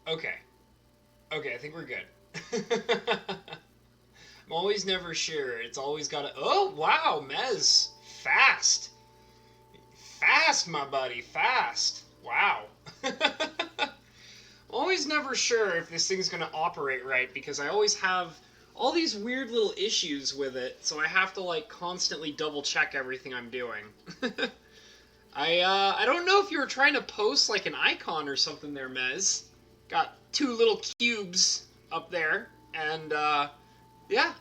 Okay. Okay, I think we're good. I'm always never sure. It's always gotta. Oh, wow, Mez. Fast. Fast, my buddy. Fast. Wow. Always never sure if this thing's gonna operate right because I always have all these weird little issues with it, so I have to like constantly double check everything I'm doing. I don't know if you were trying to post like an icon or something there, Mez. Got two little cubes up there, and yeah.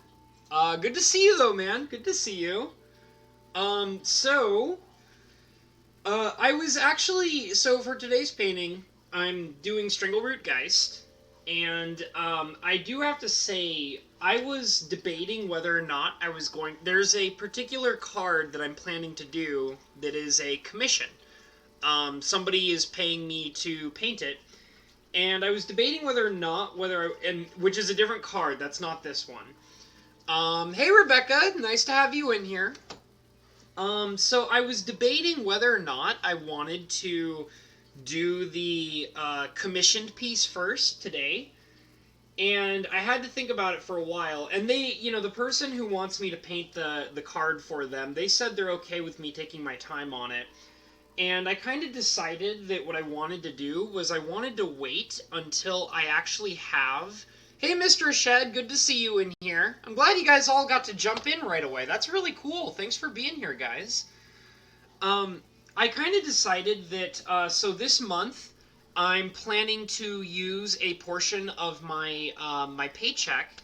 Good to see you though, man. Good to see you. So I was actually for today's painting, I'm doing Strangleroot Geist, and I do have to say I was debating whether or not I was going. There's a particular card that I'm planning to do that is a commission. Somebody is paying me to paint it, and I was debating whether or not and which is a different card. That's not this one. Hey Rebecca, nice to have you in here. So I was debating whether or not I wanted to do the commissioned piece first today, and I had to think about it for a while. And the person who wants me to paint the card for them, they said they're okay with me taking my time on it. And I kind of decided that what I wanted to do was I wanted to wait until I actually have. Hey, Mr. Shed, good to see you in here. I'm glad you guys all got to jump in right away. That's really cool. Thanks for being here, guys. I kind of decided that, so this month, I'm planning to use a portion of my paycheck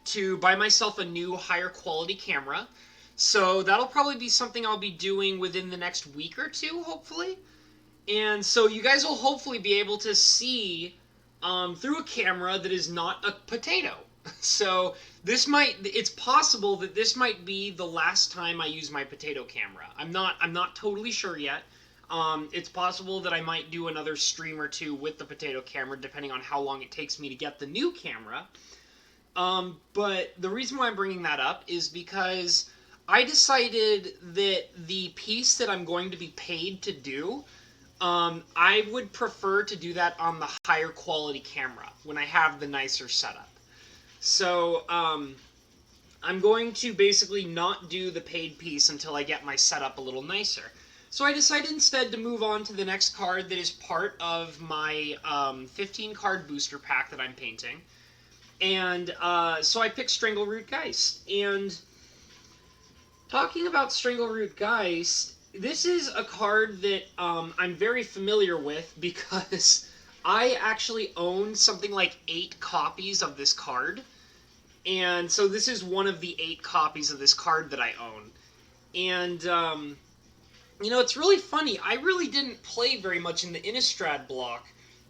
to buy myself a new higher quality camera. So that'll probably be something I'll be doing within the next week or two, hopefully. And so you guys will hopefully be able to see through a camera that is not a potato. So it's possible that this might be the last time I use my potato camera. I'm not totally sure yet. It's possible that I might do another stream or two with the potato camera, depending on how long it takes me to get the new camera. But the reason why I'm bringing that up is because I decided that the piece that I'm going to be paid to do, I would prefer to do that on the higher quality camera when I have the nicer setup. So, I'm going to basically not do the paid piece until I get my setup a little nicer. So I decided instead to move on to the next card that is part of my 15 card booster pack that I'm painting. And so I picked Strangleroot Geist. And talking about Strangleroot Geist, this is a card that I'm very familiar with because I actually own something like 8 copies of this card. And so this is one of the 8 copies of this card that I own. And, it's really funny. I really didn't play very much in the Innistrad block,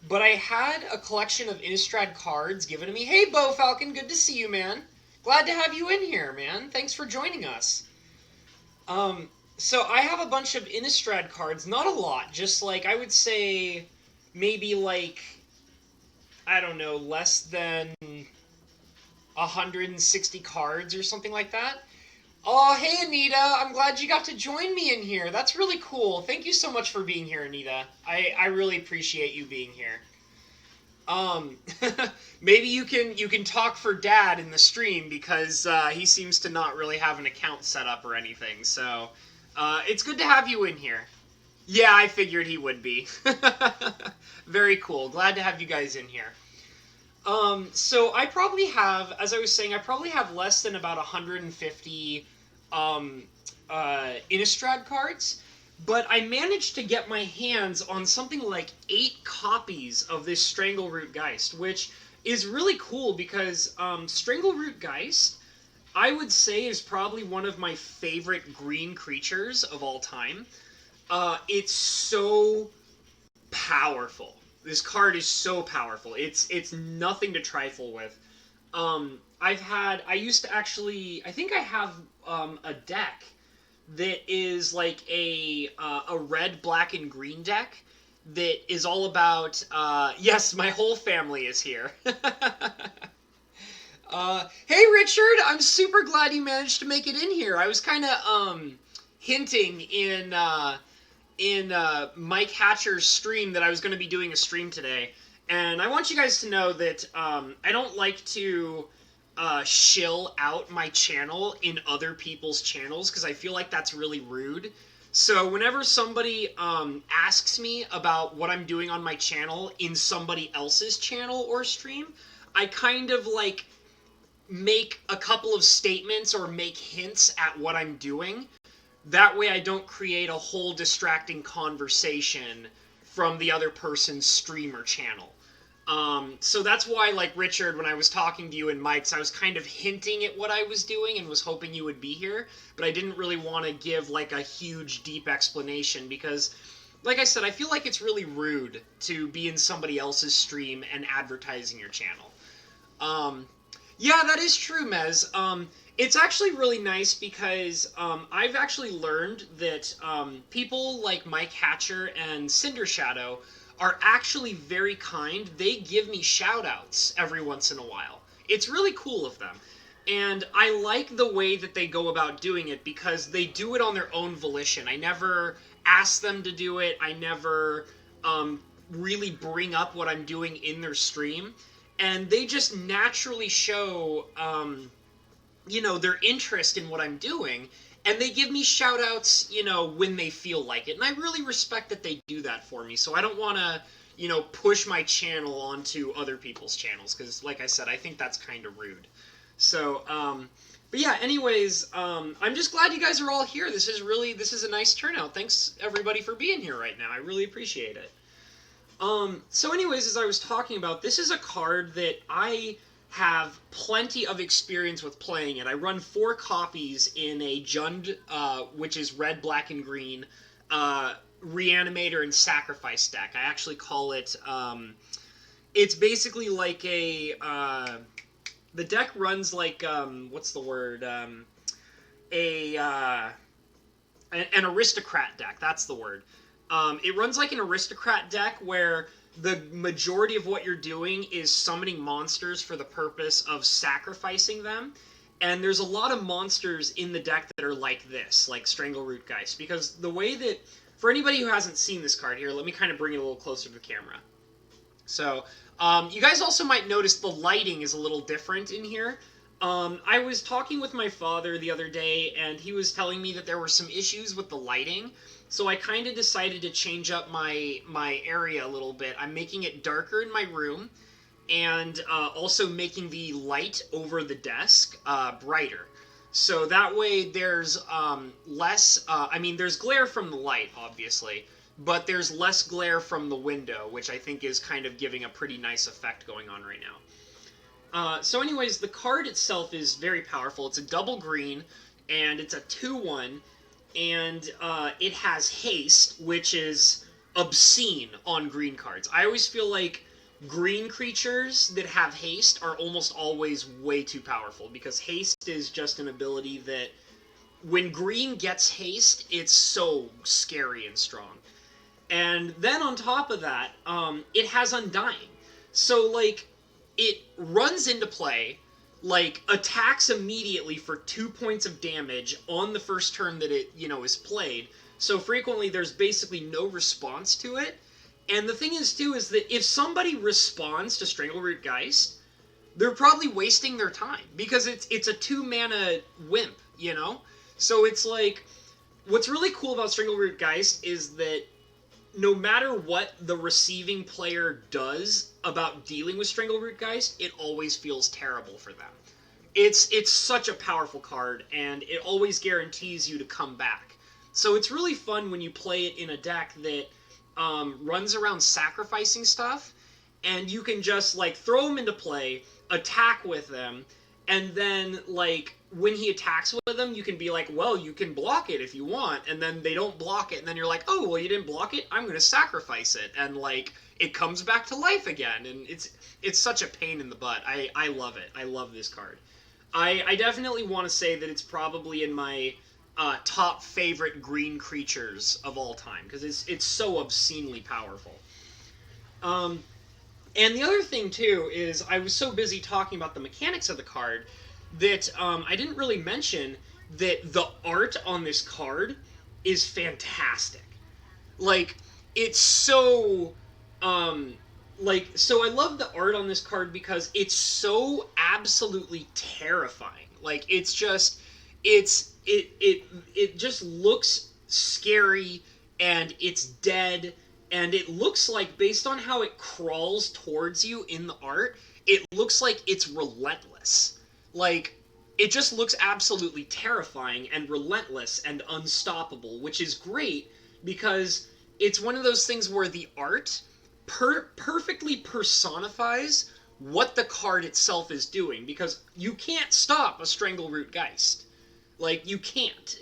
but I had a collection of Innistrad cards given to me. Hey, Bo Falcon, good to see you, man. Glad to have you in here, man. Thanks for joining us. So I have a bunch of Innistrad cards, not a lot, just like, I would say, maybe like, I don't know, less than 160 cards or something like that. Oh, hey, Anita. I'm glad you got to join me in here. That's really cool. Thank you so much for being here, Anita. I really appreciate you being here. Maybe you can talk for Dad in the stream because he seems to not really have an account set up or anything. So it's good to have you in here. Yeah, I figured he would be. Very cool. Glad to have you guys in here. So I probably have, as I was saying, I probably have less than about 150 Innistrad cards, but I managed to get my hands on something like 8 copies of this Strangleroot Geist, which is really cool because Strangleroot Geist, I would say, is probably one of my favorite green creatures of all time. It's so powerful. This card is so powerful. It's nothing to trifle with. I used to actually, I think I have a deck that is like a red, black, and green deck that is all about, yes, my whole family is here. Hey Richard, I'm super glad you managed to make it in here. I was kind of hinting in Mike Hatcher's stream that I was going to be doing a stream today, And I want you guys to know that I don't like to shill out my channel in other people's channels because I feel like that's really rude. So whenever somebody asks me about what I'm doing on my channel in somebody else's channel or stream, I kind of like make a couple of statements or make hints at what I'm doing. That way I don't create a whole distracting conversation from the other person's stream or channel. So that's why, like Richard, when I was talking to you in Mike's, I was kind of hinting at what I was doing and was hoping you would be here, but I didn't really want to give like a huge, deep explanation because, like I said, I feel like it's really rude to be in somebody else's stream and advertising your channel. Um, yeah, that is true, Mez. It's actually really nice because I've actually learned that people like Mike Hatcher and Cinder Shadow are actually very kind. They give me shout outs every once in a while. It's really cool of them. And I like the way that they go about doing it because they do it on their own volition. I never ask them to do it. I never really bring up what I'm doing in their stream. And they just naturally show their interest in what I'm doing, and they give me shout outs, when they feel like it. And I really respect that they do that for me. So I don't want to, push my channel onto other people's channels because, like I said, I think that's kind of rude. So, but yeah, anyways, I'm just glad you guys are all here. This is a nice turnout. Thanks everybody for being here right now. I really appreciate it. So anyways, as I was talking about, this is a card that I have plenty of experience with playing it. I run 4 copies in a Jund, which is red, black, and green, Reanimator and Sacrifice deck. I actually call it, it's basically like the deck runs like, what's the word, an aristocrat deck, that's the word. It runs like an aristocrat deck where the majority of what you're doing is summoning monsters for the purpose of sacrificing them. And there's a lot of monsters in the deck that are like this, like Strangleroot Geist. Because the way that, for anybody who hasn't seen this card here, let me kind of bring it a little closer to the camera. So, you guys also might notice the lighting is a little different in here. I was talking with my father the other day, and he was telling me that there were some issues with the lighting. So I kind of decided to change up my area a little bit. I'm making it darker in my room, and also making the light over the desk brighter. So that way there's less, there's glare from the light, obviously, but there's less glare from the window, which I think is kind of giving a pretty nice effect going on right now. So anyways, the card itself is very powerful. It's a double green, and it's a 2/1, and it has haste, which is obscene on green cards. I always feel like green creatures that have haste are almost always way too powerful, because haste is just an ability that, when green gets haste, it's so scary and strong. And then on top of that, it has Undying. So, like, it runs into play, like, attacks immediately for 2 points of damage on the first turn that it, is played. So frequently there's basically no response to it. And the thing is, too, is that if somebody responds to Strangleroot Geist, they're probably wasting their time, because it's a 2-mana wimp, So it's like, what's really cool about Strangleroot Geist is that no matter what the receiving player does about dealing with Strangleroot Geist, it always feels terrible for them. It's such a powerful card, and it always guarantees you to come back. So it's really fun when you play it in a deck that runs around sacrificing stuff, and you can just, like, throw them into play, attack with them, and then, like, when he attacks with them, you can be like, well, you can block it if you want, and then they don't block it, and then you're like, oh, well, you didn't block it? I'm going to sacrifice it, and, like, it comes back to life again, and it's such a pain in the butt. I love it. I love this card. I definitely want to say that it's probably in my top favorite green creatures of all time, because it's so obscenely powerful. And the other thing, too, is I was so busy talking about the mechanics of the card that I didn't really mention that the art on this card is fantastic. Like, it's so, so I love the art on this card because it's so absolutely terrifying. Like it just looks scary, and it's dead, and it looks like, based on how it crawls towards you in the art, it looks like it's relentless. Like, it just looks absolutely terrifying and relentless and unstoppable, which is great because it's one of those things where the art perfectly personifies what the card itself is doing, because you can't stop a Strangleroot Geist. Like, you can't.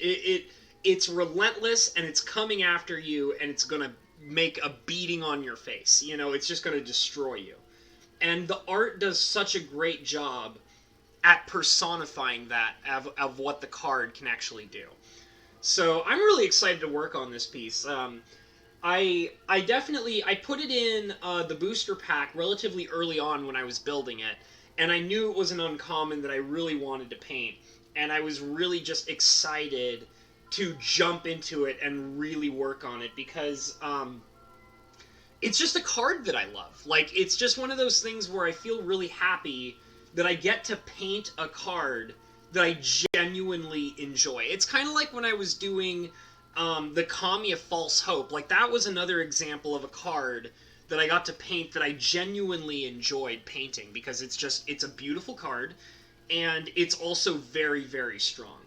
It's relentless, and it's coming after you, and it's gonna make a beating on your face. It's just gonna destroy you. And the art does such a great job at personifying that of what the card can actually do. So I'm really excited to work on this piece. I definitely I put it in the booster pack relatively early on when I was building it, and I knew it was an uncommon that I really wanted to paint, and I was really just excited to jump into it and really work on it because it's just a card that I love. Like, it's just one of those things where I feel really happy that I get to paint a card that I genuinely enjoy. It's kind of like when I was doing the Kami of False Hope. Like, that was another example of a card that I got to paint that I genuinely enjoyed painting, because it's a beautiful card, and it's also very, very strong.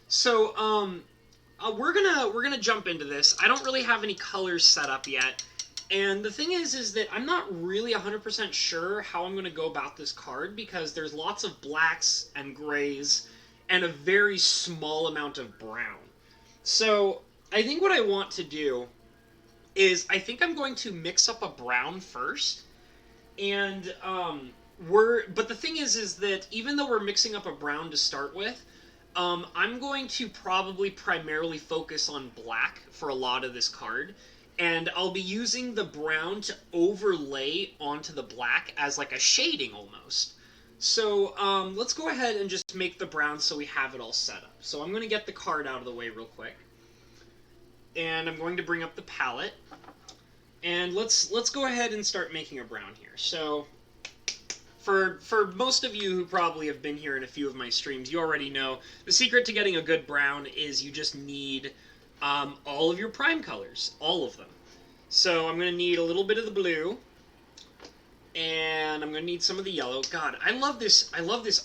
So, we're gonna jump into this. I don't really have any colors set up yet. And the thing is that I'm not really 100% sure how I'm going to go about this card, because there's lots of blacks and grays and a very small amount of brown. So I think what I want to do is I think I'm going to mix up a brown first. And but the thing is that even though we're mixing up a brown to start with, I'm going to probably primarily focus on black for a lot of this card. And I'll be using the brown to overlay onto the black as like a shading almost. So let's go ahead and just make the brown so we have it all set up. So I'm going to get the card out of the way real quick. And I'm going to bring up the palette. And let's go ahead and start making a brown here. So for most of you who probably have been here in a few of my streams, you already know the secret to getting a good brown is you just need all of your prime colors, all of them. So I'm going to need a little bit of the blue, and I'm going to need some of the yellow. God, I love this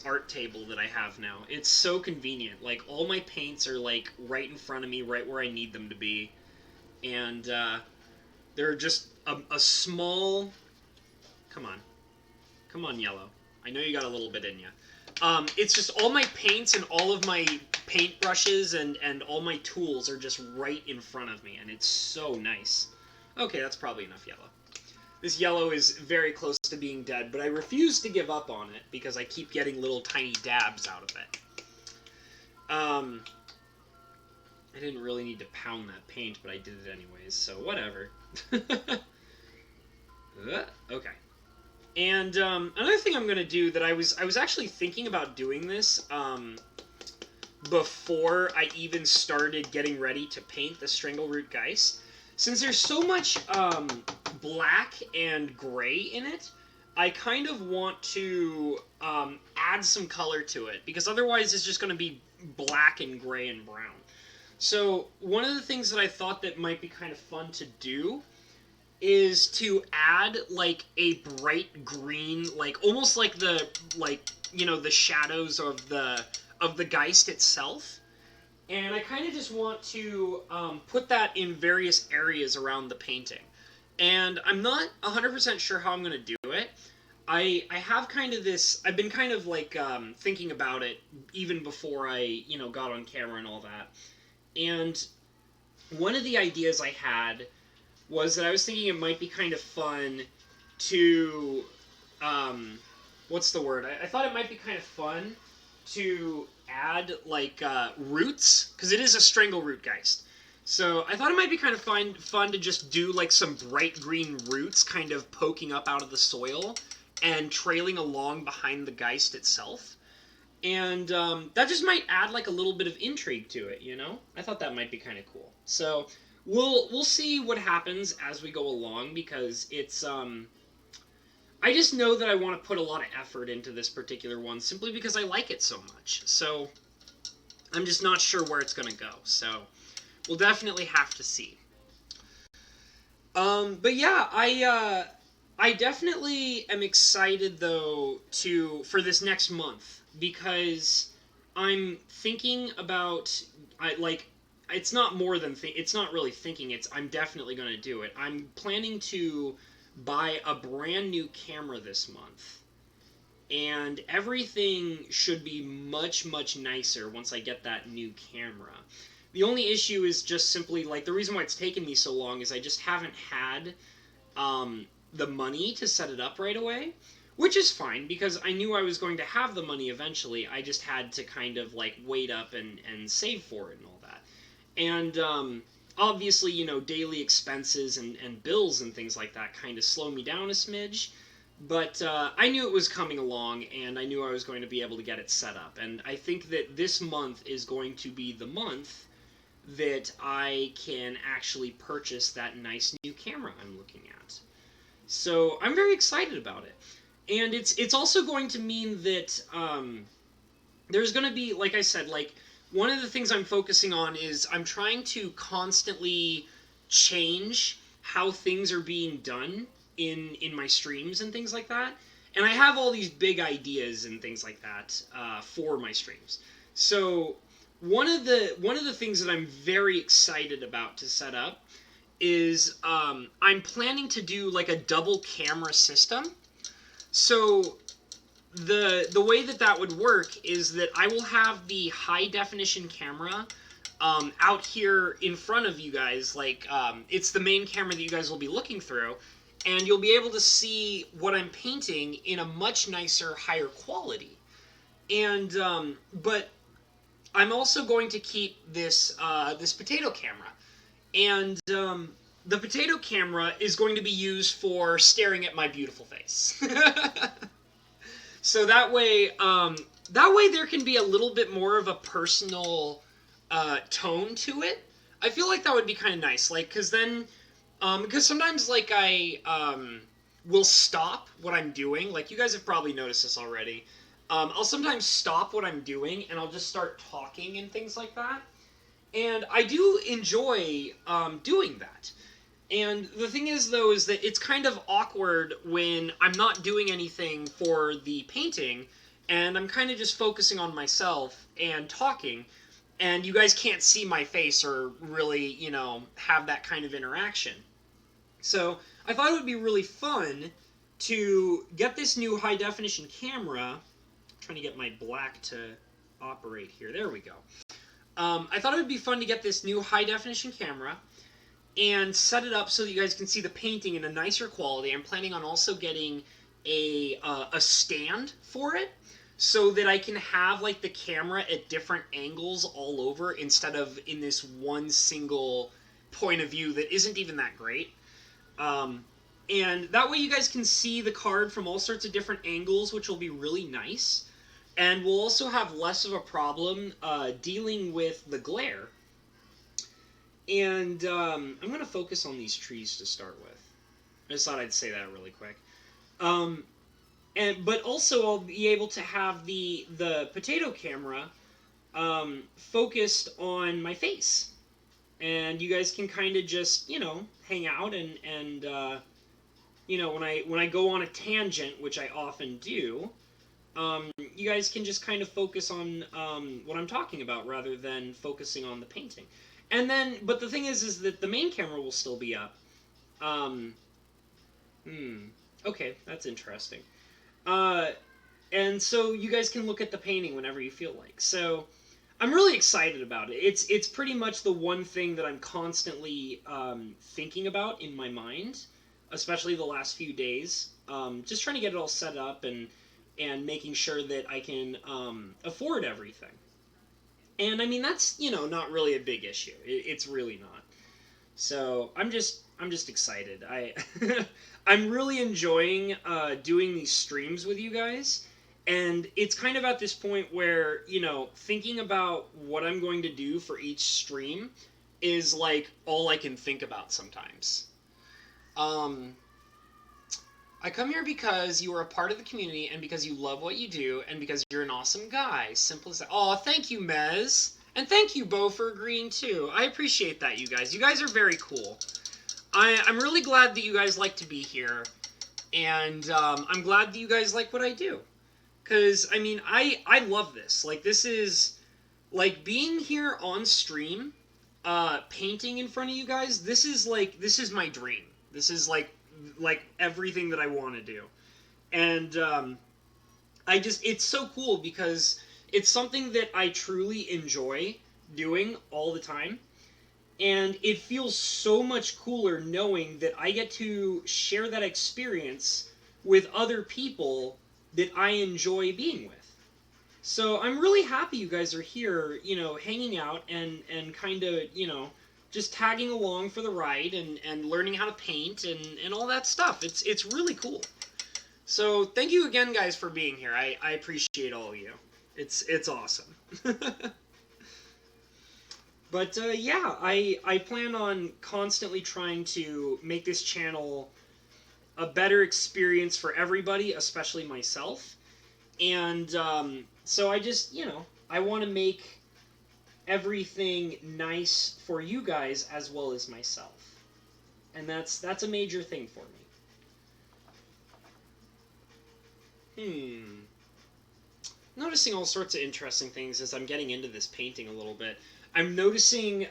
art table that I have now. It's so convenient. Like, all my paints are like right in front of me, right where I need them to be. And they're just a small... Come on, yellow. I know you got a little bit in you. It's just all my paints and all of my paint brushes and all my tools are just right in front of me, and it's so nice. Okay, that's probably enough yellow. This yellow is very close to being dead, but I refuse to give up on it because I keep getting little tiny dabs out of it. I didn't really need to pound that paint, but I did it anyways, so whatever. Okay. And another thing I'm going to do that I was actually thinking about doing this before I even started getting ready to paint the Strangleroot Geist. Since there's so much black and gray in it, I kind of want to add some color to it, because otherwise it's just going to be black and gray and brown. So one of the things that I thought that might be kind of fun to do is to add like a bright green, like almost like the shadows of the Geist itself. And I kind of just want to put that in various areas around the painting. And I'm not 100% sure how I'm going to do it. I have kind of this... I've been kind of like thinking about it even before I, got on camera and all that. And one of the ideas I had was that I was thinking it might be kind of fun to... what's the word? I thought it might be kind of fun to add like roots, because it is a Strangleroot Geist. So I thought it might be kind of fun to just do like some bright green roots kind of poking up out of the soil and trailing along behind the Geist itself. And that just might add like a little bit of intrigue to it, I thought that might be kind of cool. So we'll see what happens as we go along, because it's I just know that I want to put a lot of effort into this particular one simply because I like it so much. So I'm just not sure where it's going to go. So we'll definitely have to see. But yeah, I definitely am excited though to for this next month because I'm thinking about I like it's not more than it's not really thinking, it's I'm definitely going to do it. I'm planning to buy a brand new camera this month, and everything should be much nicer once I get that new camera. The only issue is just simply like the reason why it's taken me so long is I just haven't had the money to set it up right away, which is fine because I knew I was going to have the money eventually. I just had to kind of like wait up and save for it and all that. And obviously, daily expenses and bills and things like that kind of slow me down a smidge. But I knew it was coming along, and I knew I was going to be able to get it set up. And I think that this month is going to be the month that I can actually purchase that nice new camera I'm looking at. So I'm very excited about it, and it's also going to mean that there's going to be, like I said, like one of the things I'm focusing on is I'm trying to constantly change how things are being done in my streams and things like that. And I have all these big ideas and things like that for my streams. So one of the things that I'm very excited about to set up is I'm planning to do like a double camera system. So the way that that would work is that I will have the high definition camera out here in front of you guys, like it's the main camera that you guys will be looking through, and you'll be able to see what I'm painting in a much nicer, higher quality. And but I'm also going to keep this potato camera, and the potato camera is going to be used for staring at my beautiful face. So that way there can be a little bit more of a personal tone to it. I feel like that would be kind of nice, like because sometimes like I will stop what I'm doing. Like you guys have probably noticed this already. I'll sometimes stop what I'm doing and I'll just start talking and things like that. And I do enjoy doing that. And the thing is, though, is that it's kind of awkward when I'm not doing anything for the painting and I'm kind of just focusing on myself and talking, and you guys can't see my face or really, have that kind of interaction. So I thought it would be really fun to get this new high definition camera. I'm trying to get my black to operate here. There we go. I thought it would be fun to get this new high definition camera and set it up so that you guys can see the painting in a nicer quality. I'm planning on also getting a stand for it so that I can have like the camera at different angles all over instead of in this one single point of view that isn't even that great. And that way you guys can see the card from all sorts of different angles, which will be really nice. And we'll also have less of a problem dealing with the glare. And I'm going to focus on these trees to start with. I just thought I'd say that really quick. But also I'll be able to have the potato camera focused on my face. And you guys can kind of just, hang out and when I go on a tangent, which I often do, you guys can just kind of focus on what I'm talking about rather than focusing on the painting. And then, but the thing is that the main camera will still be up. Um, okay, that's interesting. Uh, and so you guys can look at the painting whenever you feel like. So I'm really excited about it. It's pretty much the one thing that I'm constantly thinking about in my mind, especially the last few days. Just trying to get it all set up and making sure that I can afford everything. And I mean that's not really a big issue. It's really not. So I'm just excited. I'm really enjoying doing these streams with you guys, and it's kind of at this point where thinking about what I'm going to do for each stream is like all I can think about sometimes. Um, I come here because you are a part of the community and because you love what you do and because you're an awesome guy. Simple as that. Oh, thank you, Mez. And thank you, Bo, for agreeing too. I appreciate that, you guys. You guys are very cool. I'm really glad that you guys like to be here. And I'm glad that you guys like what I do. Because, I mean, I love this. Like, this is, like, being here on stream, painting in front of you guys, this is my dream. This is, like everything that I want to do. And it's so cool because it's something that I truly enjoy doing all the time. And it feels so much cooler knowing that I get to share that experience with other people that I enjoy being with. So I'm really happy you guys are here, hanging out and kind of, just tagging along for the ride and learning how to paint and all that stuff. It's really cool. So thank you again, guys, for being here. I appreciate all of you. It's awesome. But yeah, I plan on constantly trying to make this channel a better experience for everybody, especially myself. And so I just, I want to make everything nice for you guys as well as myself. And that's a major thing for me. Noticing all sorts of interesting things as I'm getting into this painting a little bit. I'm noticing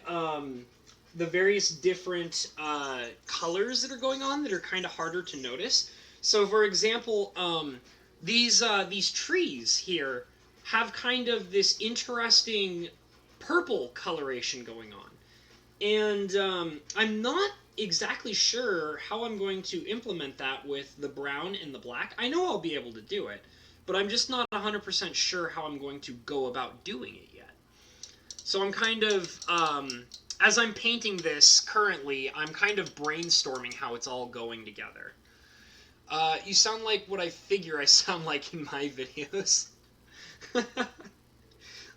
the various different colors that are going on that are kind of harder to notice. So, for example, these trees here have kind of this interesting purple coloration going on. And I'm not exactly sure how I'm going to implement that with the brown and the black. I know I'll be able to do it, but I'm just not 100% sure how I'm going to go about doing it yet. So I'm kind of, as I'm painting this currently, I'm kind of brainstorming how it's all going together. You sound like what I figure I sound like in my videos.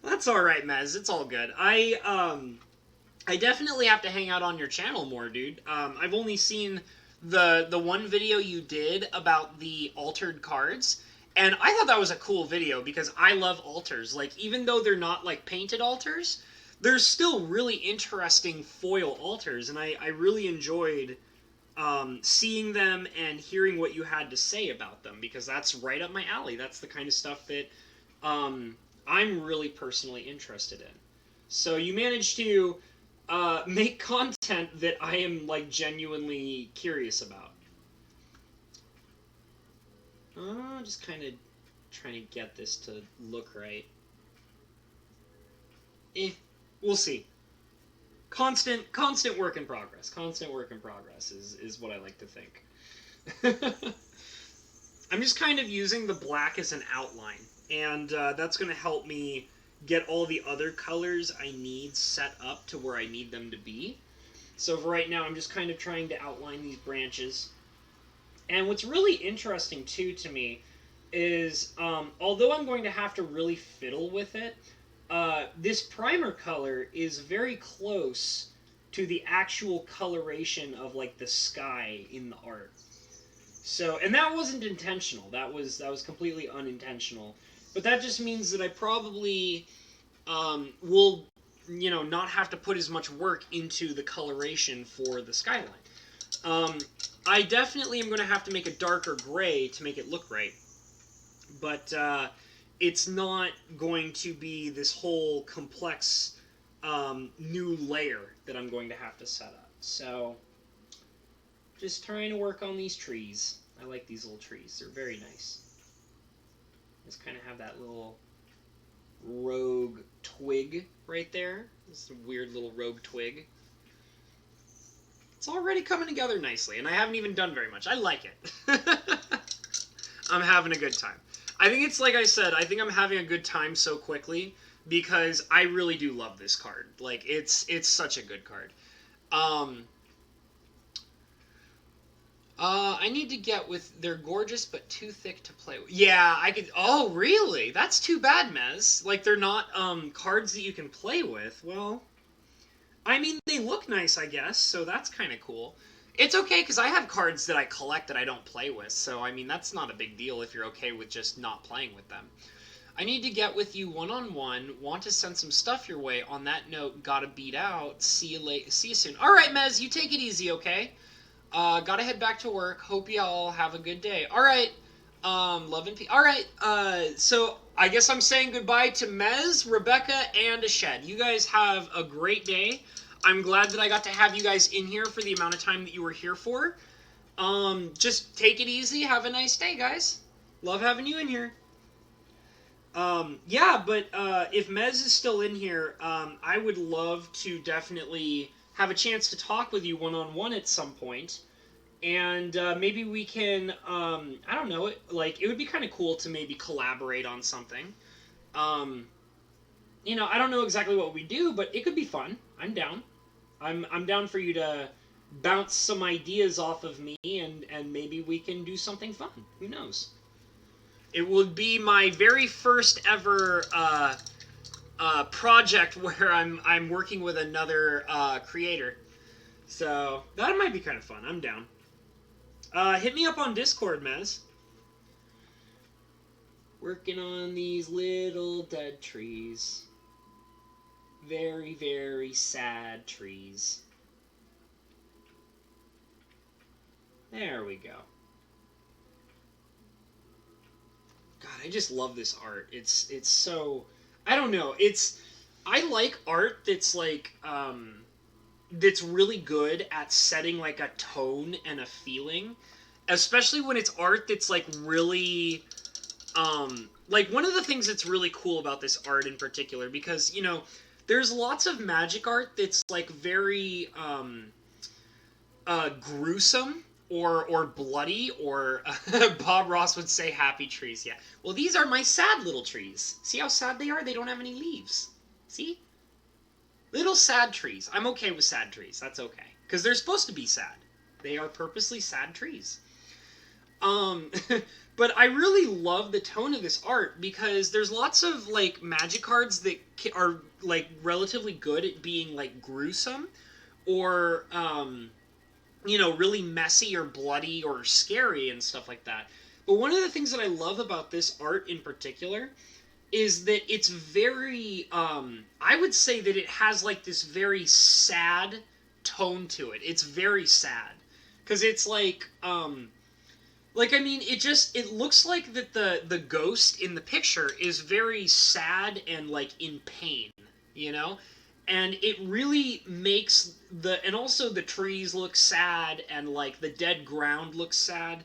That's alright, Mez. It's all good. I definitely have to hang out on your channel more, dude. I've only seen the one video you did about the altered cards, and I thought that was a cool video because I love altars. Like, even though they're not, like, painted altars, they're still really interesting foil altars, and I really enjoyed seeing them and hearing what you had to say about them, because that's right up my alley. That's the kind of stuff that I'm really personally interested in. So you managed to make content that I am, like, genuinely curious about. Just kind of trying to get this to look right. We'll see. Constant work in progress. Constant work in progress is what I like to think. I'm just kind of using the black as an outline, and that's going to help me get all the other colors I need set up to where I need them to be. So for right now, I'm just kind of trying to outline these branches. And what's really interesting, too, to me is, although I'm going to have to really fiddle with it, this primer color is very close to the actual coloration of, like, the sky in the art. So, and that wasn't intentional. That was completely unintentional. But that just means that I probably will, not have to put as much work into the coloration for the skyline. I definitely am going to have to make a darker gray to make it look right. But it's not going to be this whole complex new layer that I'm going to have to set up. So, just trying to work on these trees. I like these little trees. They're very nice. Just kind of have that little rogue twig right there. This weird little rogue twig. It's already coming together nicely, and I haven't even done very much. I like it. I'm having a good time. I think it's like I said, I think I'm having a good time so quickly because I really do love this card. Like, it's such a good card. I need to get with, they're gorgeous but too thick to play with. Yeah, I could, oh, really? That's too bad, Mez. Like, they're not, cards that you can play with. Well, I mean, they look nice, I guess, so that's kind of cool. It's okay because I have cards that I collect that I don't play with, so I mean that's not a big deal if you're okay with just not playing with them. I need to get with you one on one. Want to send some stuff your way. On that note, gotta beat out. See you late. See you soon. All right, Mez, you take it easy, okay? Gotta head back to work. Hope you all have a good day. All right. Love and peace. All right. So I guess I'm saying goodbye to Mez, Rebecca, and Ashed. You guys have a great day. I'm glad that I got to have you guys in here for the amount of time that you were here for. Just take it easy. Have a nice day, guys. Love having you in here. Yeah, but if Mez is still in here, I would love to definitely have a chance to talk with you one on one at some point. And maybe we can, I don't know, like, it would be kind of cool to maybe collaborate on something. Um, I don't know exactly what we do, but it could be fun. I'm down. I'm down for you to bounce some ideas off of me, and maybe we can do something fun. Who knows? It would be my very first ever project where I'm working with another creator. So that might be kind of fun. I'm down. Hit me up on Discord, Mez. Working on these little dead trees. Very, very sad trees. There we go. God, I just love this art. It's so, I don't know. I like art that's like that's really good at setting like a tone and a feeling, especially when it's art that's like really like one of the things that's really cool about this art in particular, because there's lots of magic art that's like very gruesome or bloody, or Bob Ross would say happy trees. Yeah. Well, these are my sad little trees. See how sad they are? They don't have any leaves. See? Little sad trees. I'm okay with sad trees. That's okay. Because they're supposed to be sad. They are purposely sad trees. Um, but I really love the tone of this art because there's lots of like magic cards that are like relatively good at being like gruesome or really messy or bloody or scary and stuff like that. But one of the things that I love about this art in particular is that it's very I would say that it has like this very sad tone to it. It's very sad because it's like I mean it looks like that the ghost in the picture is very sad and like in pain, you know? And it really makes and also the trees look sad and like the dead ground looks sad.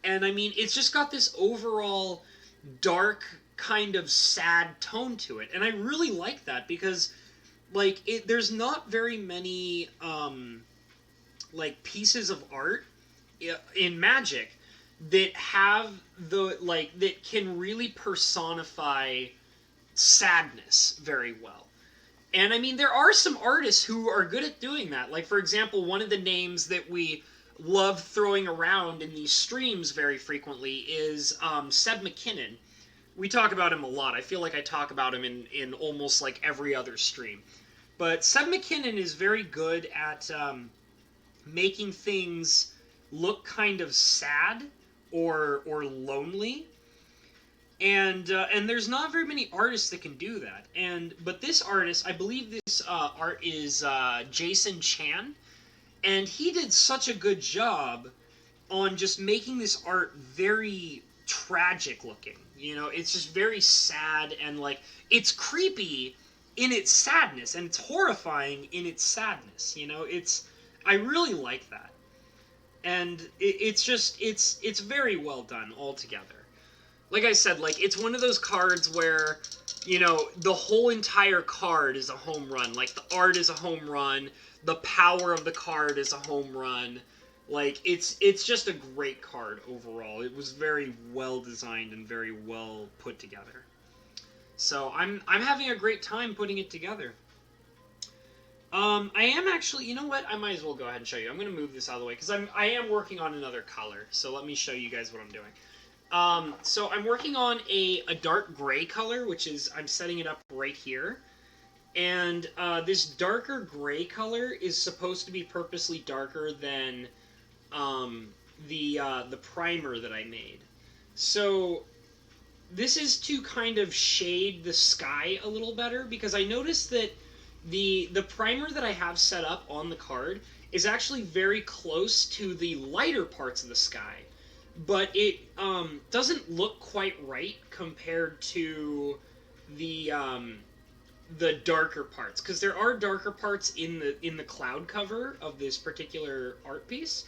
And I mean it's just got this overall dark kind of sad tone to it. And I really like that because like there's not very many like pieces of art in Magic that have that can really personify sadness very well. And I mean, there are some artists who are good at doing that. Like, for example, one of the names that we love throwing around in these streams very frequently is Seb McKinnon. We talk about him a lot. I feel like I talk about him in almost like every other stream. But Seb McKinnon is very good at making things look kind of sad or lonely, and there's not very many artists that can do that. But this artist, I believe this art is Jason Chan, and he did such a good job on just making this art very tragic looking. It's just very sad and like it's creepy in its sadness and it's horrifying in its sadness. I really like that. And it's very well done altogether. Like I said, like it's one of those cards where the whole entire card is a home run. Like the art is a home run, the power of the card is a home run. Like it's just a great card overall. It was very well designed and very well put together. So I'm having a great time putting it together. I am actually, you know what? I might as well go ahead and show you. I'm going to move this out of the way because I am working on another color. So let me show you guys what I'm doing. So I'm working on a dark gray color, which is, I'm setting it up right here. And this darker gray color is supposed to be purposely darker than the primer that I made. So this is to kind of shade the sky a little better, because I noticed that the primer that I have set up on the card is actually very close to the lighter parts of the sky, but it doesn't look quite right compared to the darker parts, because there are darker parts in the cloud cover of this particular art piece.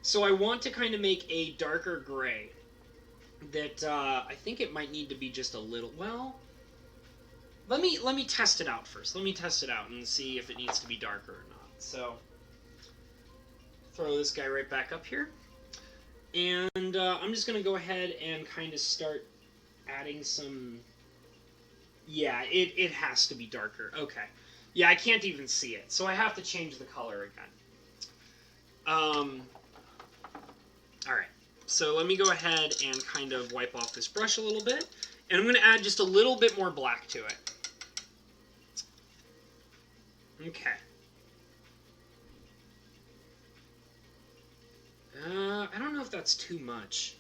So I want to kind of make a darker gray that I think it might need to be just a little. Well, let me test it out first. Let me test it out and see if it needs to be darker or not. So throw this guy right back up here, and I'm just gonna go ahead and kind of start adding some. Yeah, it has to be darker. Okay. Yeah, I can't even see it, so I have to change the color again. All right. So let me go ahead and kind of wipe off this brush a little bit, and I'm going to add just a little bit more black to it. Okay. I don't know if that's too much.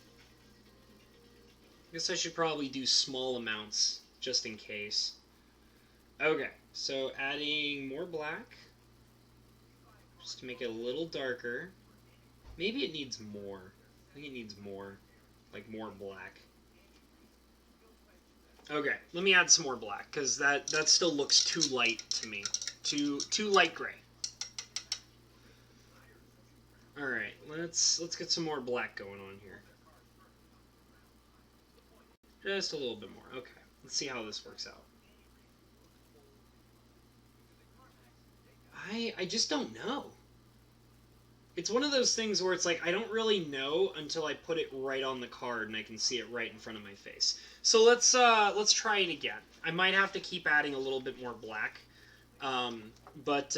I guess I should probably do small amounts, just in case. Okay, so adding more black, just to make it a little darker. Maybe it needs more. I think it needs more, like more black. Okay, let me add some more black, because that still looks too light to me. Too light gray. Alright, let's get some more black going on here. Just a little bit more. Okay, let's see how this works out. I just don't know. It's one of those things where it's like, I don't really know until I put it right on the card and I can see it right in front of my face. So let's try it again. I might have to keep adding a little bit more black, but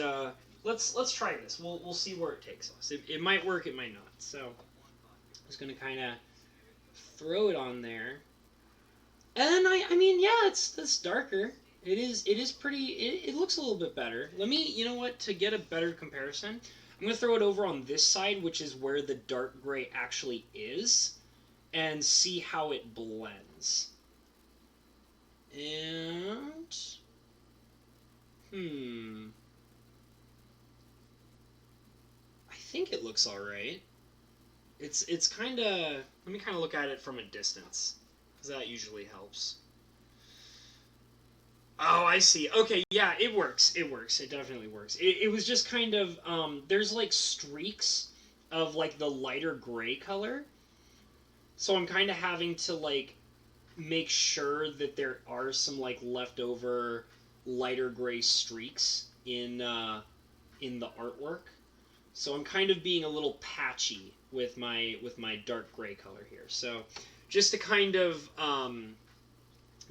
let's try this. We'll see where it takes us. It might work, it might not. So I'm just gonna kind of throw it on there, and I mean, yeah, it's darker. It is pretty. It looks a little bit better. Let me, you know what, to get a better comparison, I'm going to throw it over on this side, which is where the dark gray actually is, and see how it blends. And I think it looks all right. It's kind of, let me kind of look at it from a distance, because that usually helps. Oh, I see. Okay, yeah, it works. It works. It definitely works. It was just kind of, there's like streaks of like the lighter gray color. So I'm kind of having to like make sure that there are some like leftover lighter gray streaks in the artwork. So I'm kind of being a little patchy with my dark gray color here. So just to kind of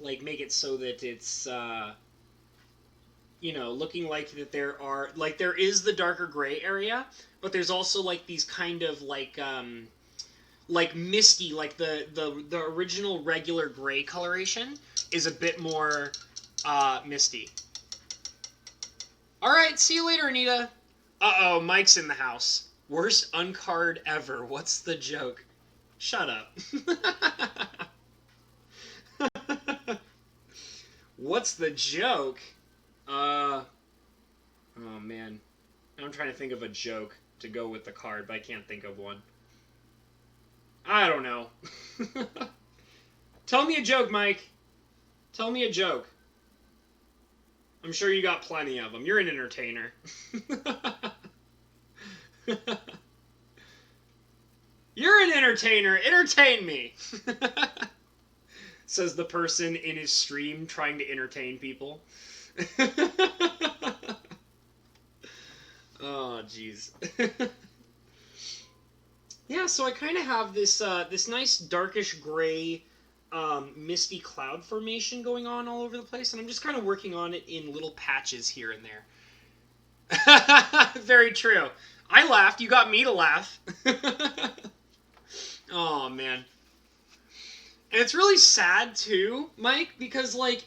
like make it so that it's you know, looking like that there are, like, there is the darker gray area, but there's also like these kind of like misty, like the original regular gray coloration is a bit more misty. All right, see you later, Anita. Uh-oh, Mike's in the house. Worst uncard ever. What's the joke? Shut up. What's the joke? Oh man. I'm trying to think of a joke to go with the card, but I can't think of one. I don't know. Tell me a joke, Mike. Tell me a joke. I'm sure you got plenty of them. You're an entertainer. You're an entertainer. Entertain me. Says the person in his stream trying to entertain people. Oh, jeez. Yeah, so I kind of have this this nice darkish gray misty cloud formation going on all over the place, and I'm just kind of working on it in little patches here and there. Very true. I laughed. You got me to laugh. Oh, man. And it's really sad, too, Mike, because, like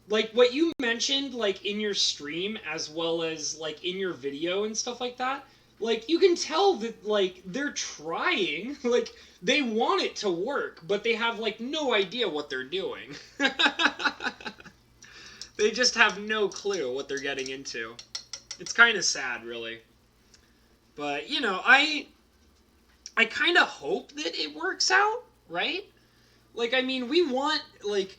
what you mentioned, like, in your stream, as well as, like, in your video and stuff like that, Like, you can tell that, like, they're trying. Like, they want it to work, but they have, like, no idea what they're doing. They just have no clue what they're getting into. It's kind of sad, really. But, you know, I kind of hope that it works out, right? Like, I mean, we want, like,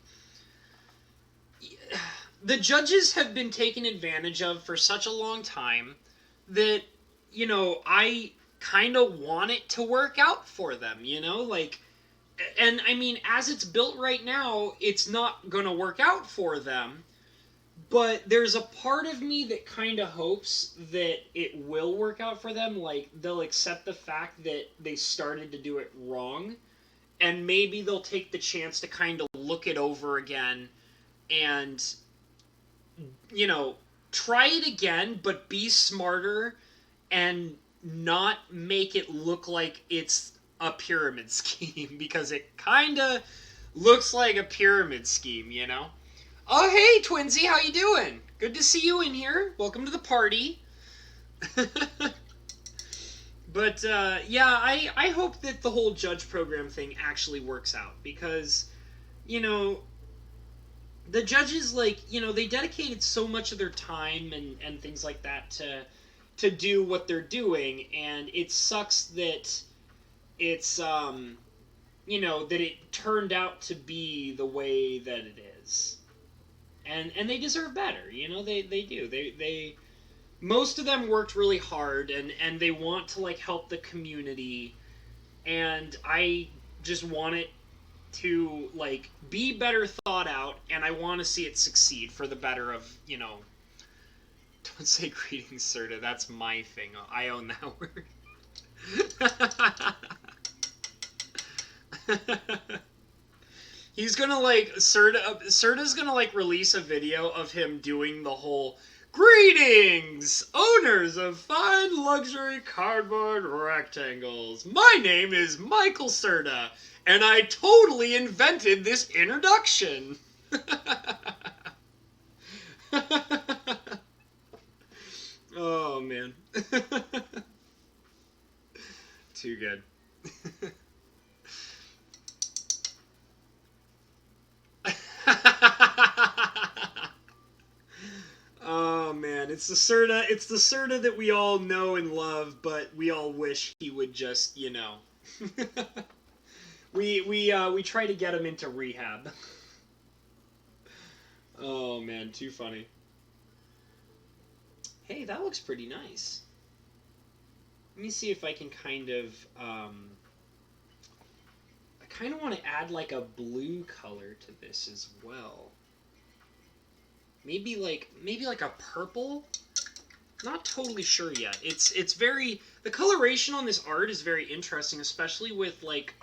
the judges have been taken advantage of for such a long time that, you know, I kind of want it to work out for them, you know? Like, and I mean, as it's built right now, it's not going to work out for them. But there's a part of me that kind of hopes that it will work out for them. Like, they'll accept the fact that they started to do it wrong. And maybe they'll take the chance to kind of look it over again and, you know, try it again, but be smarter and not make it look like it's a pyramid scheme, because it kind of looks like a pyramid scheme, you know? Oh, hey, Twinsy, how you doing? Good to see you in here. Welcome to the party. But, yeah, I hope that the whole judge program thing actually works out, because, you know, the judges, like, you know, they dedicated so much of their time and things like that to do what they're doing, and it sucks that it's, you know, that it turned out to be the way that it is. And they deserve better, you know, they do. They most of them worked really hard, and they want to, like, help the community, and I just want it to, like, be better thought out, and I want to see it succeed for the better of, you know. Don't say greetings, Serta. That's my thing. I own that word. He's gonna, like, Serta's gonna, like, release a video of him doing the whole greetings, owners of fine luxury cardboard rectangles. My name is Michael Serta, and I totally invented this introduction. Oh, man. Too good. Oh man, it's the Serta that we all know and love, but we all wish he would just, you know. We try to get him into rehab. Oh man, too funny. Hey, that looks pretty nice. Let me see if I can kind of I kind of want to add like a blue color to this as well. Maybe like a purple. Not totally sure yet. It's very, the coloration on this art is very interesting, especially with like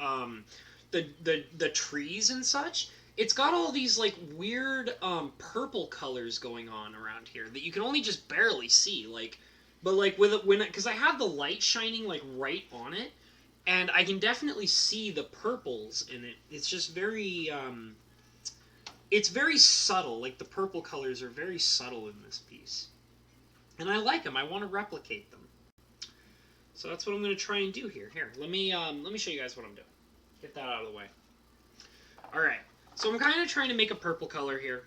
the trees and such. It's got all these like weird purple colors going on around here that you can only just barely see. Like, but like because I have the light shining like right on it, and I can definitely see the purples in it. It's just very it's very subtle. Like the purple colors are very subtle in this piece. And I like them. I want to replicate them. So that's what I'm going to try and do here. Here, let me show you guys what I'm doing. Get that out of the way. All right. So I'm kind of trying to make a purple color here,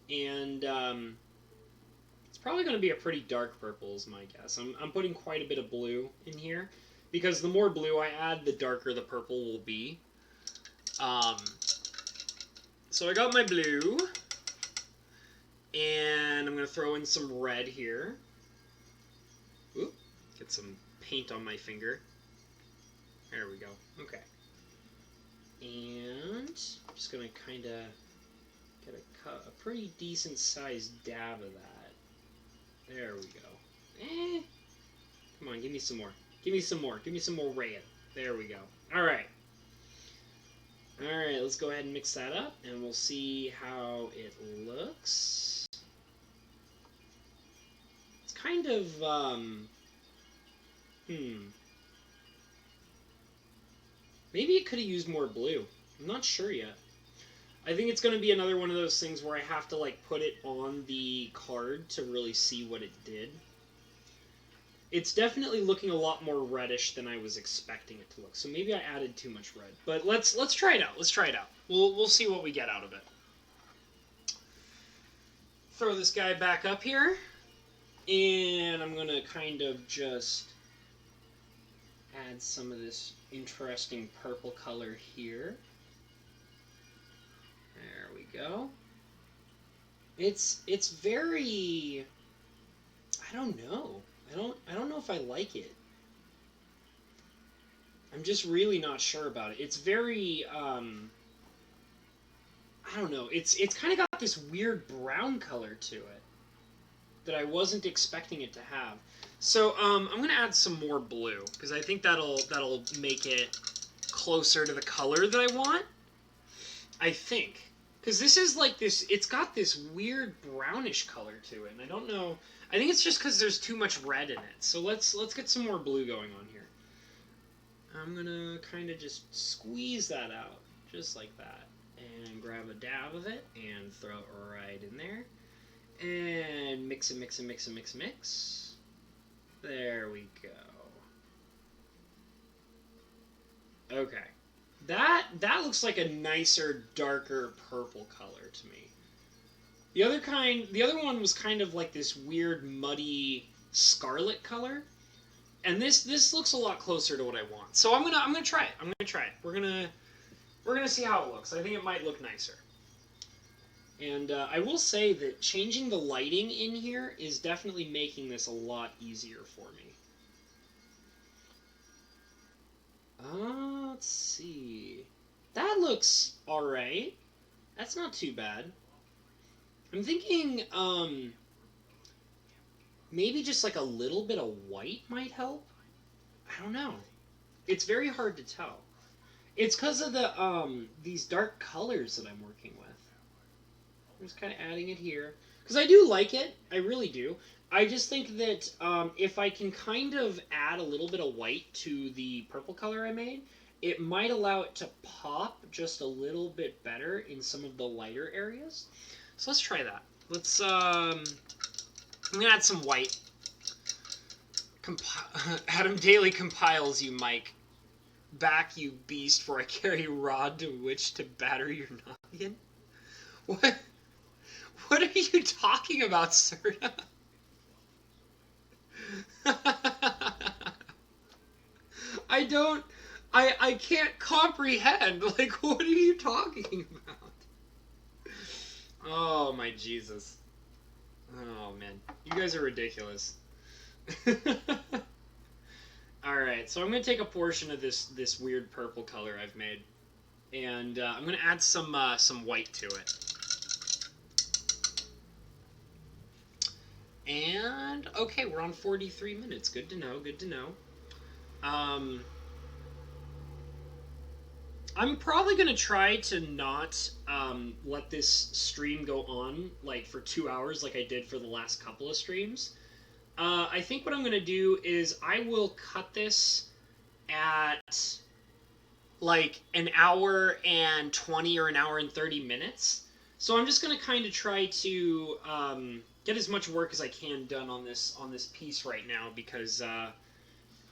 and it's probably going to be a pretty dark purple, is my guess. I'm putting quite a bit of blue in here, because the more blue I add, the darker the purple will be. So I got my blue. And I'm going to throw in some red here. Oop, get some paint on my finger. There we go. Okay. And I'm just going to kind of get a pretty decent sized dab of that. There we go. Come on, give me some more. Give me some more. Give me some more red. There we go. All right. All right, let's go ahead and mix that up, and we'll see how it looks. Kind of, maybe it could have used more blue. I'm not sure yet. I think it's going to be another one of those things where I have to, like, put it on the card to really see what it did. It's definitely looking a lot more reddish than I was expecting it to look. So maybe I added too much red. But let's try it out. Let's try it out. We'll see what we get out of it. Throw this guy back up here. And I'm going to kind of just add some of this interesting purple color here. There we go. It's very, I don't know. I don't know if I like it. I'm just really not sure about it. It's very I don't know. It's kind of got this weird brown color to it that I wasn't expecting it to have. So I'm gonna add some more blue because I think that'll make it closer to the color that I want. I think because this is like this. It's got this weird brownish color to it, and I don't know. I think it's just because there's too much red in it. So let's get some more blue going on here. I'm gonna kind of just squeeze that out, just like that, and grab a dab of it and throw it right in there. And mix it, mix it, mix it, mix, mix. There we go. Okay. That looks like a nicer, darker purple color to me. The other one was kind of like this weird, muddy scarlet color. And this looks a lot closer to what I want. So I'm gonna try it. I'm gonna try it. We're gonna see how it looks. I think it might look nicer. And I will say that changing the lighting in here is definitely making this a lot easier for me. Let's see. That looks alright. That's not too bad. I'm thinking, maybe just like a little bit of white might help? I don't know. It's very hard to tell. It's because of the, these dark colors that I'm working with. I'm just kind of adding it here. Because I do like it. I really do. I just think that if I can kind of add a little bit of white to the purple color I made, it might allow it to pop just a little bit better in some of the lighter areas. So let's try that. Let's, I'm going to add some white. Adam Daly compiles you, Mike. Back, you beast, for I carry a rod to which to batter your noggin. What? What are you talking about, Serta? I can't comprehend. Like, what are you talking about? Oh, my Jesus. Oh, man. You guys are ridiculous. Alright, so I'm going to take a portion of this weird purple color I've made. And I'm going to add some white to it. And, okay, we're on 43 minutes. Good to know, good to know. I'm probably going to try to not let this stream go on, like, for 2 hours like I did for the last couple of streams. I think what I'm going to do is I will cut this at, like, an hour and 20 or an hour and 30 minutes. So I'm just going to kind of try to get as much work as I can done on this piece right now because,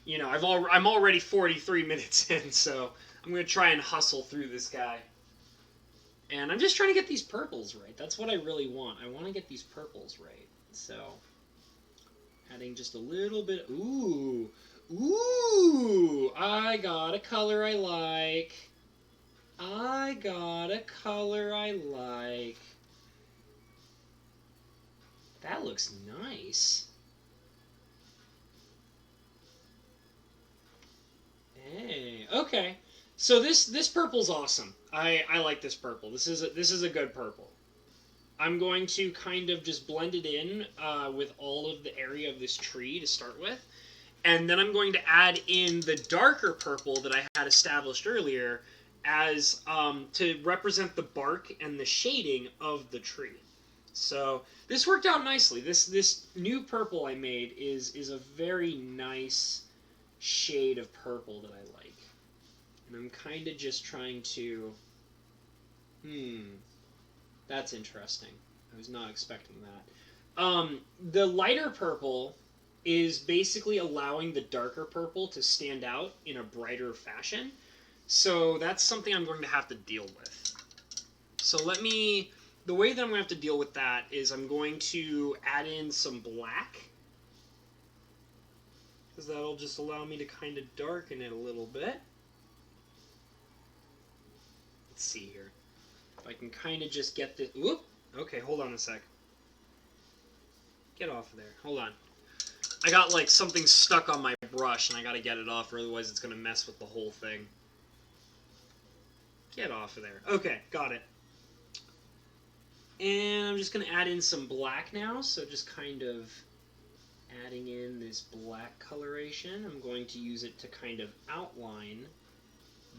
you know, I'm already 43 minutes in, so I'm going to try and hustle through this guy. And I'm just trying to get these purples right. That's what I really want. I want to get these purples right. So, adding just a little bit. Ooh. Ooh. I got a color I like. I got a color I like. That looks nice. Hey, okay. So this purple's awesome. I like this purple. This is a good purple. I'm going to kind of just blend it in with all of the area of this tree to start with. And then I'm going to add in the darker purple that I had established earlier as to represent the bark and the shading of the tree. So this worked out nicely. This new purple I made is a very nice shade of purple that I like. And I'm kind of just trying to... That's interesting. I was not expecting that. The lighter purple is basically allowing the darker purple to stand out in a brighter fashion. So that's something I'm going to have to deal with. So the way that I'm going to have to deal with that is I'm going to add in some black, because that'll just allow me to kind of darken it a little bit. Let's see here. If I can kind of just get this... Whoop! Okay, hold on a sec. Get off of there. Hold on. I got like something stuck on my brush and I gotta get it off, or otherwise it's gonna mess with the whole thing. Get off of there. Okay, got it. And I'm just gonna add in some black now, so just kind of adding in this black coloration. I'm going to use it to kind of outline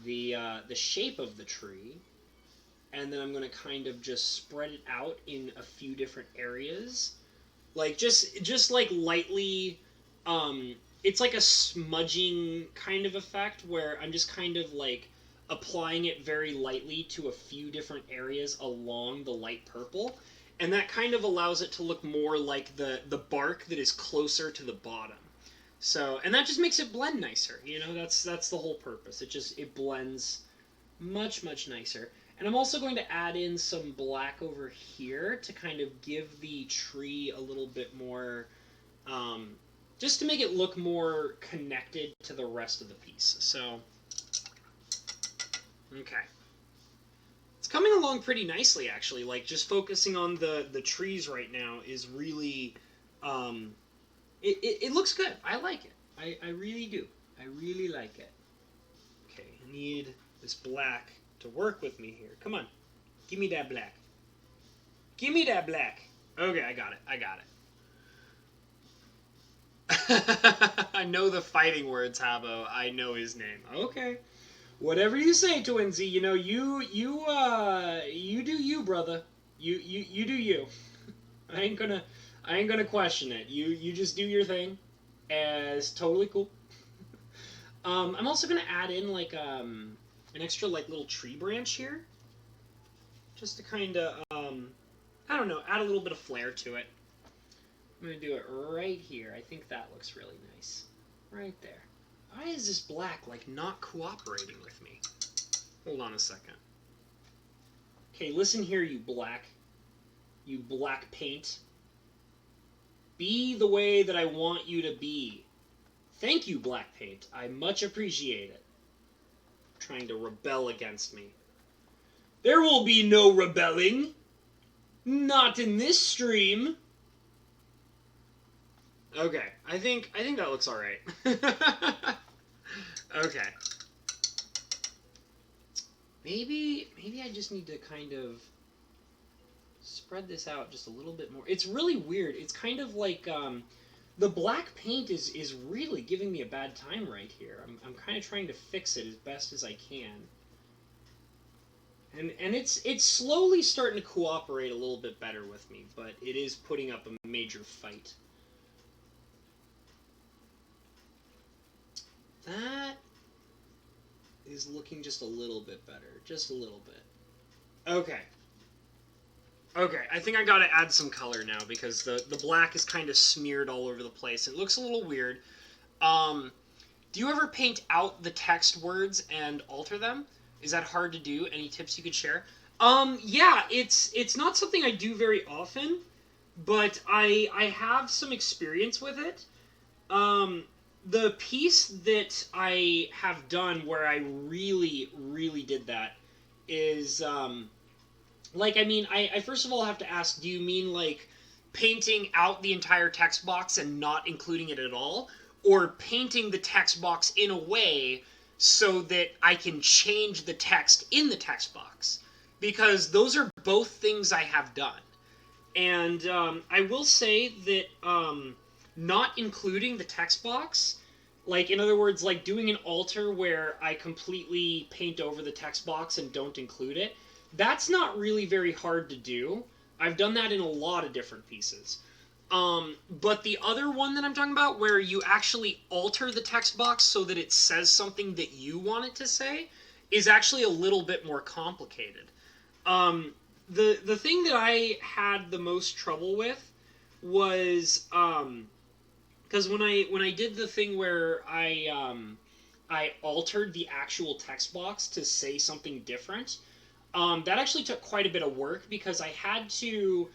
the shape of the tree, and then I'm going to kind of just spread it out in a few different areas, like just like lightly. It's like a smudging kind of effect where I'm just kind of like applying it very lightly to a few different areas along the light purple, and that kind of allows it to look more like the bark that is closer to the bottom. So, and that just makes it blend nicer. You know, that's the whole purpose. It blends much nicer. And I'm also going to add in some black over here to kind of give the tree a little bit more, just to make it look more connected to the rest of the piece. So, okay. It's coming along pretty nicely, actually. Like, just focusing on the trees right now is really, it looks good. I like it. I really do. I really like it. Okay, I need this black to work with me here. Come on. Give me that black. Give me that black. Okay, I got it. I got it. I know the fighting words, Habbo. I know his name. Okay. Whatever you say, Twinsy. You know, you do you, brother. You do you. I ain't gonna question it. You just do your thing. It's totally cool. I'm also gonna add in like an extra like little tree branch here, just to kind of I don't know, add a little bit of flair to it. I'm gonna do it right here. I think that looks really nice, right there. Why is this black like not cooperating with me? Hold on a second. Okay, listen here, you black paint. Be the way that I want you to be. Thank you, black paint. I much appreciate it. Trying to rebel against me. There will be no rebelling. Not in this stream. Okay, I think that looks all right. Okay. Maybe I just need to kind of spread this out just a little bit more. It's really weird. It's kind of like the black paint is really giving me a bad time right here. I'm kind of trying to fix it as best as I can. And it's slowly starting to cooperate a little bit better with me, but it is putting up a major fight. That is looking just a little bit better. Just a little bit. Okay. Okay, I think I gotta add some color now because the black is kind of smeared all over the place. It looks a little weird. Do you ever paint out the text words and alter them? Is that hard to do? Any tips you could share? Yeah, it's not something I do very often, but I have some experience with it. The piece that I have done where I really did that is, like, I mean, I first of all have to ask, do you mean, like, painting out the entire text box and not including it at all? Or painting the text box in a way so that I can change the text in the text box? Because those are both things I have done. And I will say that not including the text box, like, in other words, like doing an alter where I completely paint over the text box and don't include it, that's not really very hard to do. I've done that in a lot of different pieces. But the other one that I'm talking about, where you actually alter the text box so that it says something that you want it to say, is actually a little bit more complicated. The thing that I had the most trouble with was because when I did the thing where I altered the actual text box to say something different, that actually took quite a bit of work because I had to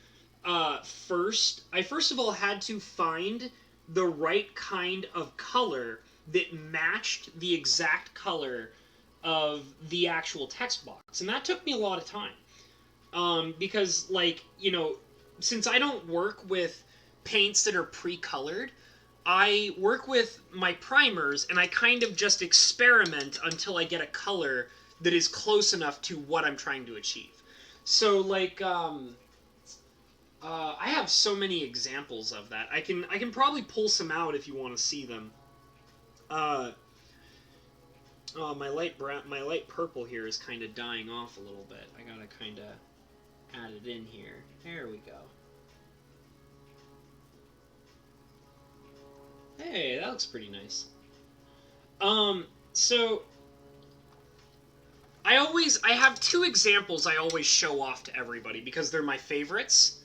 first of all had to find the right kind of color that matched the exact color of the actual text box, and that took me a lot of time. Because like since I don't work with paints that are pre-colored, I work with my primers and I kind of just experiment until I get a color that is close enough to what I'm trying to achieve. So like I have so many examples of that. I can probably pull some out if you want to see them. Uh, my light purple here is kind of dying off a little bit. I gotta kind of add it in here. There we go. Hey, that looks pretty nice. So I have two examples I always show off to everybody because they're my favorites.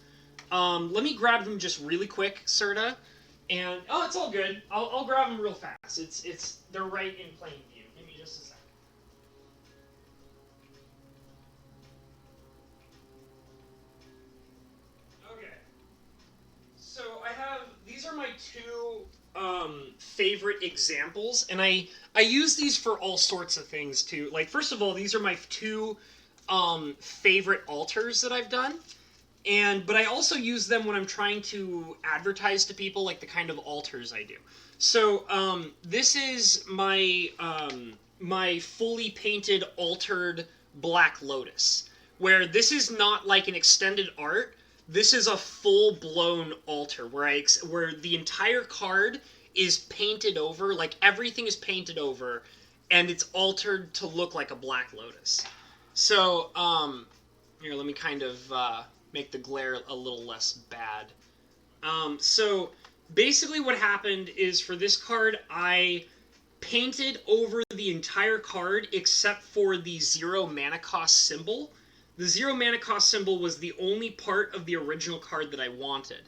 Let me grab them just really quick, Serta. And oh, it's all good. I'll grab them real fast. They're right in plain view. Give me just a second. Okay. So I have these are my two favorite examples, and I use these for all sorts of things too. Like first of all, these are my two favorite altars that I've done. But I also use them when I'm trying to advertise to people like the kind of altars I do. So this is my fully painted altered Black Lotus, where this is not like an extended art. This is a full blown altar where the entire card is painted over, like everything is painted over, and it's altered to look like a Black Lotus. So here, let me kind of make the glare a little less bad. So basically what happened is for this card, I painted over the entire card except for the 0 mana cost symbol. The 0 mana cost symbol was the only part of the original card that I wanted.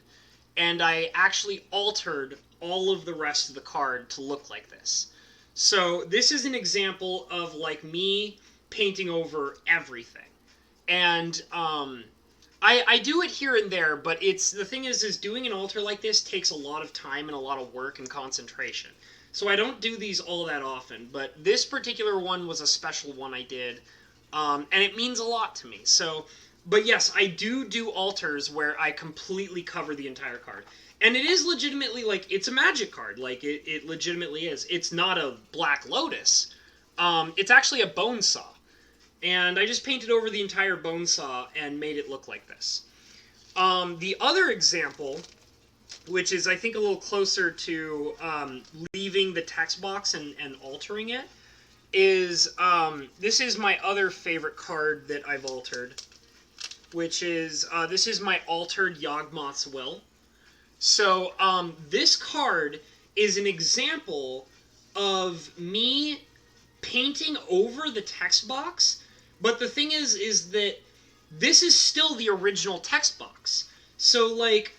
And I actually altered all of the rest of the card to look like this. So this is an example of like me painting over everything. And I do it here and there, but the thing is doing an altar like this takes a lot of time and a lot of work and concentration. So I don't do these all that often, but this particular one was a special one I did, and it means a lot to me. So, but yes, I do altars where I completely cover the entire card. And it is legitimately, like, it's a magic card. Like, it legitimately is. It's not a Black Lotus. It's actually a bone saw. And I just painted over the entire bone saw and made it look like this. The other example, which is I think a little closer to leaving the text box and altering it, is this is my other favorite card that I've altered, which is this is my altered Yawgmoth's Will. So this card is an example of me painting over the text box. But the thing is that this is still the original text box. So, like,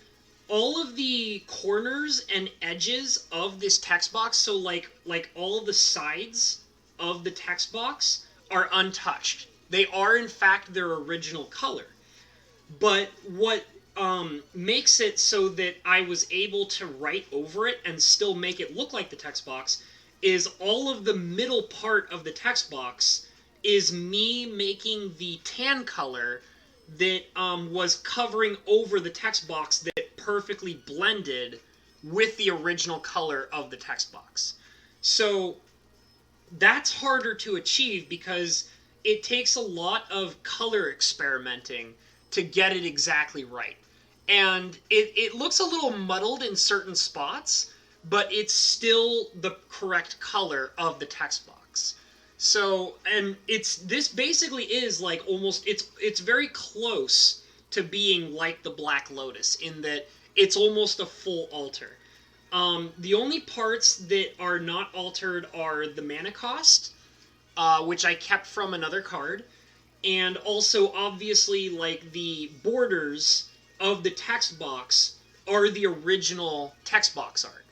all of the corners and edges of this text box, so, like all of the sides of the text box are untouched. They are, in fact, their original color. But what makes it so that I was able to write over it and still make it look like the text box is all of the middle part of the text box is me making the tan color that was covering over the text box that perfectly blended with the original color of the text box. So that's harder to achieve because it takes a lot of color experimenting to get it exactly right. And it looks a little muddled in certain spots, but it's still the correct color of the text box. So, and this basically is like almost, it's very close to being like the Black Lotus in that it's almost a full altar. The only parts that are not altered are the mana cost, which I kept from another card, and also obviously like the borders of the text box are the original text box art.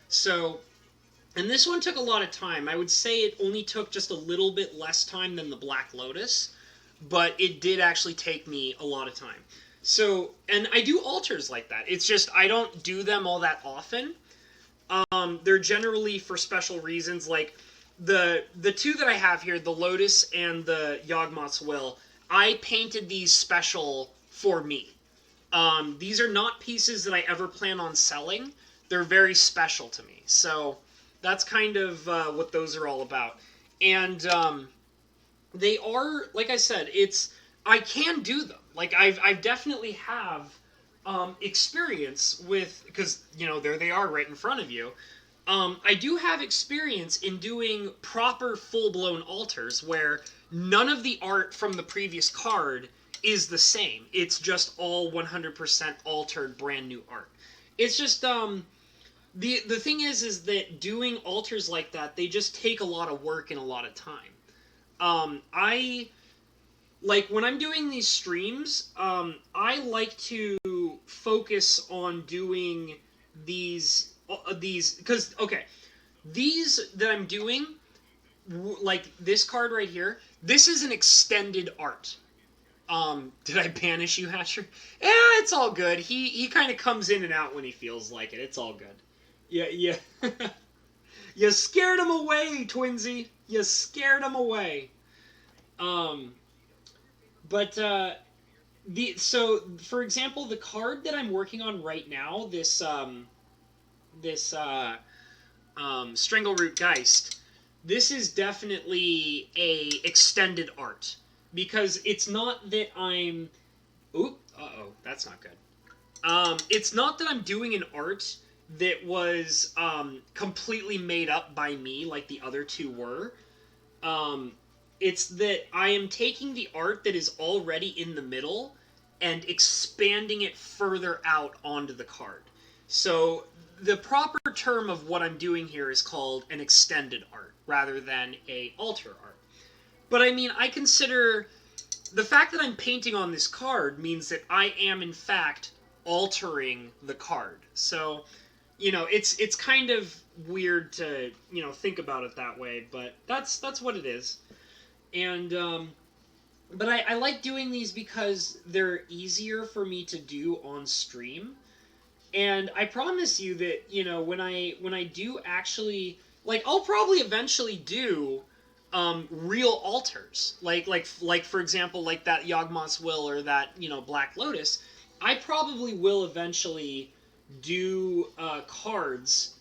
So, and this one took a lot of time. I would say it only took just a little bit less time than the Black Lotus, but it did actually take me a lot of time. So, and I do altars like that. It's just I don't do them all that often. They're generally for special reasons, like the two that I have here, the Lotus and the Yawgmoth's Will. I painted these special for me. These are not pieces that I ever plan on selling. They're very special to me. So that's kind of what those are all about. And they are, like I said, it's I can do them. Like I've definitely have experience with, because there they are right in front of you. I do have experience in doing proper full blown altars where none of the art from the previous card is the same. It's just all 100% altered brand new art. It's just the thing is that doing altars like that, they just take a lot of work and a lot of time. I like when I'm doing these streams, I like to focus on doing these because okay, these that I'm doing, like this card right here, this is an extended art. Did I banish you, Hatcher? Yeah, it's all good. He kind of comes in and out when he feels like it. It's all good. Yeah, yeah. You scared him away, Twinsy. You scared him away. Um, but so for example, the card that I'm working on right now, this Strangleroot Geist, this is definitely a extended art because it's not that I'm. Oop, that's not good. It's not that I'm doing an art that was completely made up by me like the other two were. Um, it's that I am taking the art that is already in the middle and expanding it further out onto the card. So the proper term of what I'm doing here is called an extended art rather than a alter art. But I mean, I consider the fact that I'm painting on this card means that I am in fact altering the card. So, it's kind of weird to, think about it that way, but that's what it is. And but I like doing these because they're easier for me to do on stream. And I promise you that when I do actually, like, I'll probably eventually do real altars, like for example, like that Yawgmoth's Will or that Black Lotus. I probably will eventually do cards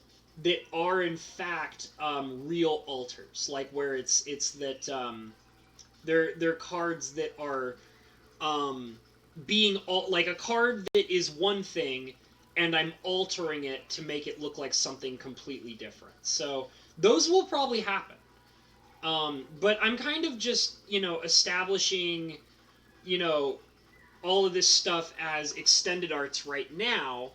that are in fact real altars, like where it's that they're cards that are being like a card that is one thing and I'm altering it to make it look like something completely different. So those will probably happen. But I'm kind of just, establishing, you know, all of this stuff as extended arts right now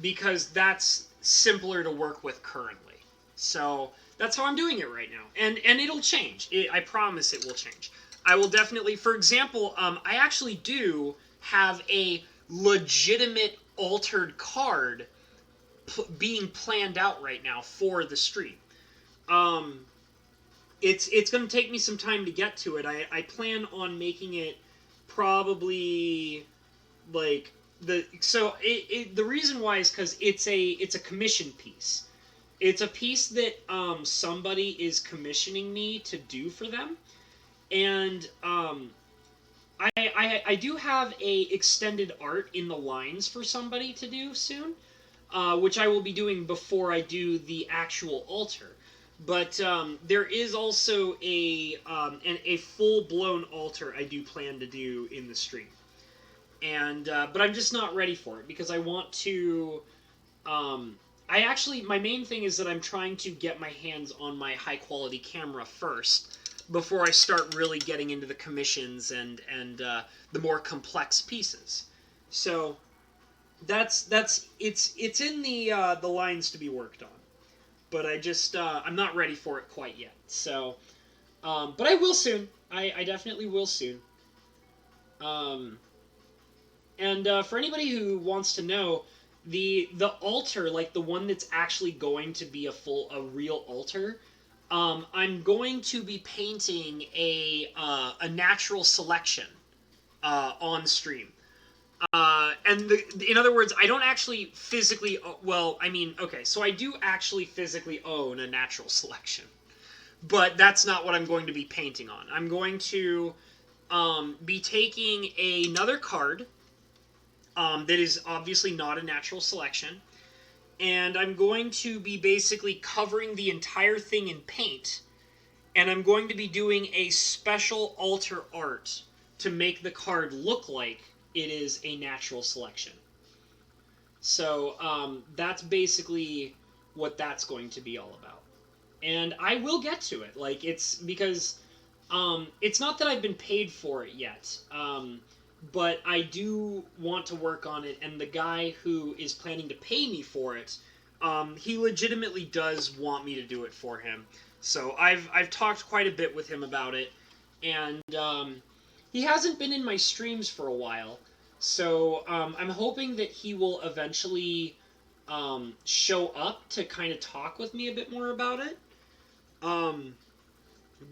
because that's simpler to work with currently. So that's how I'm doing it right now, and it'll change. I promise it will change. I will definitely, for example, I actually do have a legitimate altered card being planned out right now for the stream. Um, it's going to take me some time to get to it. I plan on making it probably like the reason why is because it's a commission piece. It's a piece that somebody is commissioning me to do for them, and I do have a extended art in the lines for somebody to do soon, which I will be doing before I do the actual altar. But there is also a full blown altar I do plan to do in the stream, and but I'm just not ready for it because I want to. I actually, my main thing is that I'm trying to get my hands on my high quality camera first before I start really getting into the commissions and the more complex pieces. So it's in the lines to be worked on, but I'm not ready for it quite yet. So, but I will soon. I definitely will soon. Um, and for anybody who wants to know, The altar, like the one that's actually going to be a real altar. I'm going to be painting a natural selection on stream. In other words, I don't actually physically. Well, I mean, okay, so I do actually physically own a natural selection, but that's not what I'm going to be painting on. I'm going to be taking another card that is obviously not a natural selection, and I'm going to be basically covering the entire thing in paint, and I'm going to be doing a special alter art to make the card look like it is a natural selection. So that's basically what that's going to be all about. And I will get to it. Like, it's because it's not that I've been paid for it yet, but I do want to work on it. And the guy who is planning to pay me for it, he legitimately does want me to do it for him. So I've talked quite a bit with him about it, and he hasn't been in my streams for a while. So I'm hoping that he will eventually show up to kind of talk with me a bit more about it. Um,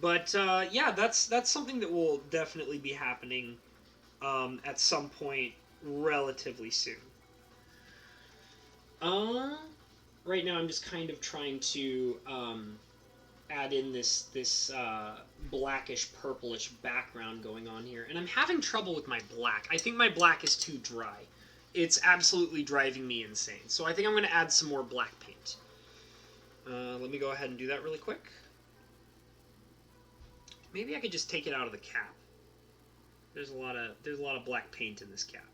but yeah, that's something that will definitely be happening at some point relatively soon. Uh, right now I'm just kind of trying to add in this blackish purplish background going on here, and I'm having trouble with my black. I think my black is too dry. It's absolutely driving me insane. So I think I'm going to add some more black paint. Let me go ahead and do that really quick. Maybe I could just take it out of the cap. There's a lot of black paint in this cap.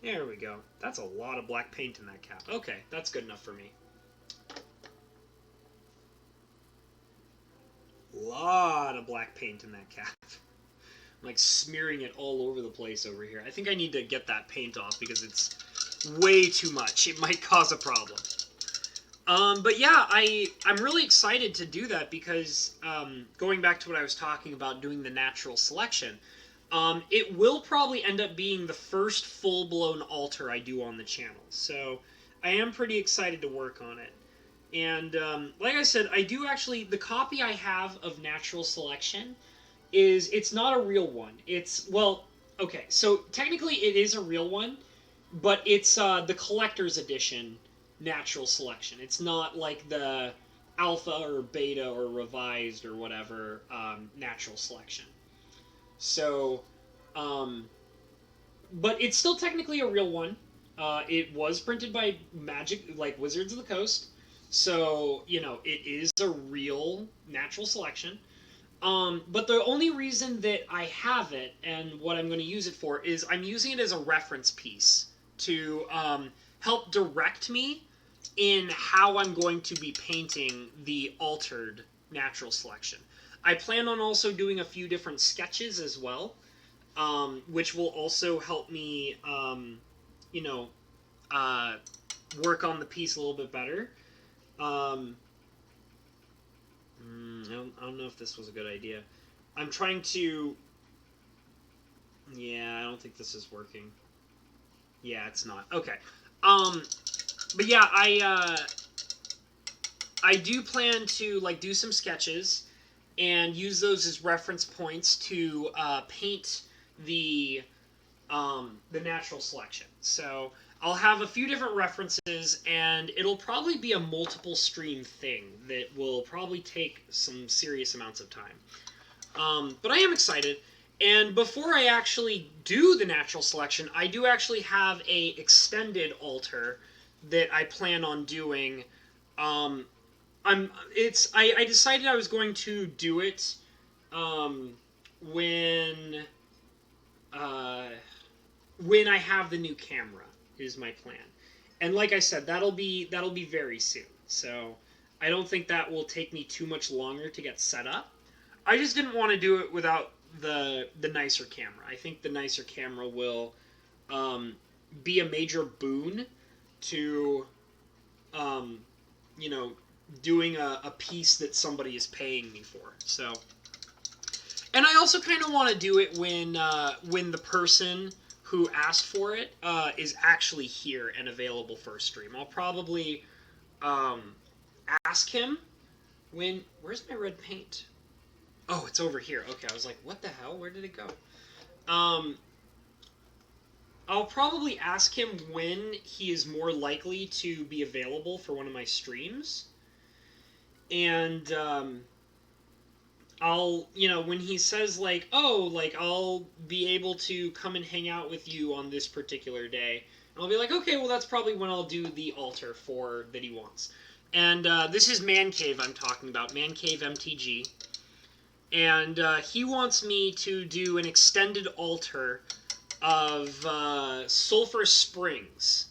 There we go. That's a lot of black paint in that cap. Okay, that's good enough for me. Lot of black paint in that cap. I'm like smearing it all over the place over here. I think I need to get that paint off because it's way too much. It might cause a problem. But yeah, I'm really excited to do that because going back to what I was talking about, doing the natural selection, it will probably end up being the first full-blown altar I do on the channel. So I am pretty excited to work on it. And like I said, I do actually, the copy I have of natural selection it's not a real one. It's, well, okay, so technically it is a real one, but it's the collector's edition natural selection. It's not like the alpha or beta or revised or whatever natural selection. So, but it's still technically a real one. It was printed by Magic, like Wizards of the Coast. So, you know, it is a real natural selection. But the only reason that I have it and what I'm going to use it for is I'm using it as a reference piece to help direct me in how I'm going to be painting the altered natural selection. I plan on also doing a few different sketches as well, which will also help me, you know, work on the piece a little bit better. I don't know if this was a good idea. I'm trying to... Yeah, I don't think this is working. Yeah, it's not. Okay. But yeah, I do plan to like do some sketches and use those as reference points to paint the natural selection. So I'll have a few different references, and it'll probably be a multiple stream thing that will probably take some serious amounts of time. But I am excited. And before I actually do the natural selection, I do actually have a extended altar that I plan on doing. I decided I was going to do it when when I have the new camera is my plan. And like I said, that'll be very soon. So I don't think that will take me too much longer to get set up. I just didn't want to do it without the nicer camera. I think the nicer camera will be a major boon to you know, doing a piece that somebody is paying me for. And I also kind of want to do it when the person who asked for it, is actually here and available for a stream. I'll probably um, ask him when. Where's my red paint? Oh, it's over here. Okay, I was like, what the hell? Where did it go? Um, I'll probably ask him when he is more likely to be available for one of my streams. And I'll, when he says, like, oh, like, I'll be able to come and hang out with you on this particular day, I'll be like, okay, well, that's probably when I'll do the altar for that he wants. And this is Man Cave I'm talking about, Man Cave MTG. And he wants me to do an extended altar of Sulphur Springs.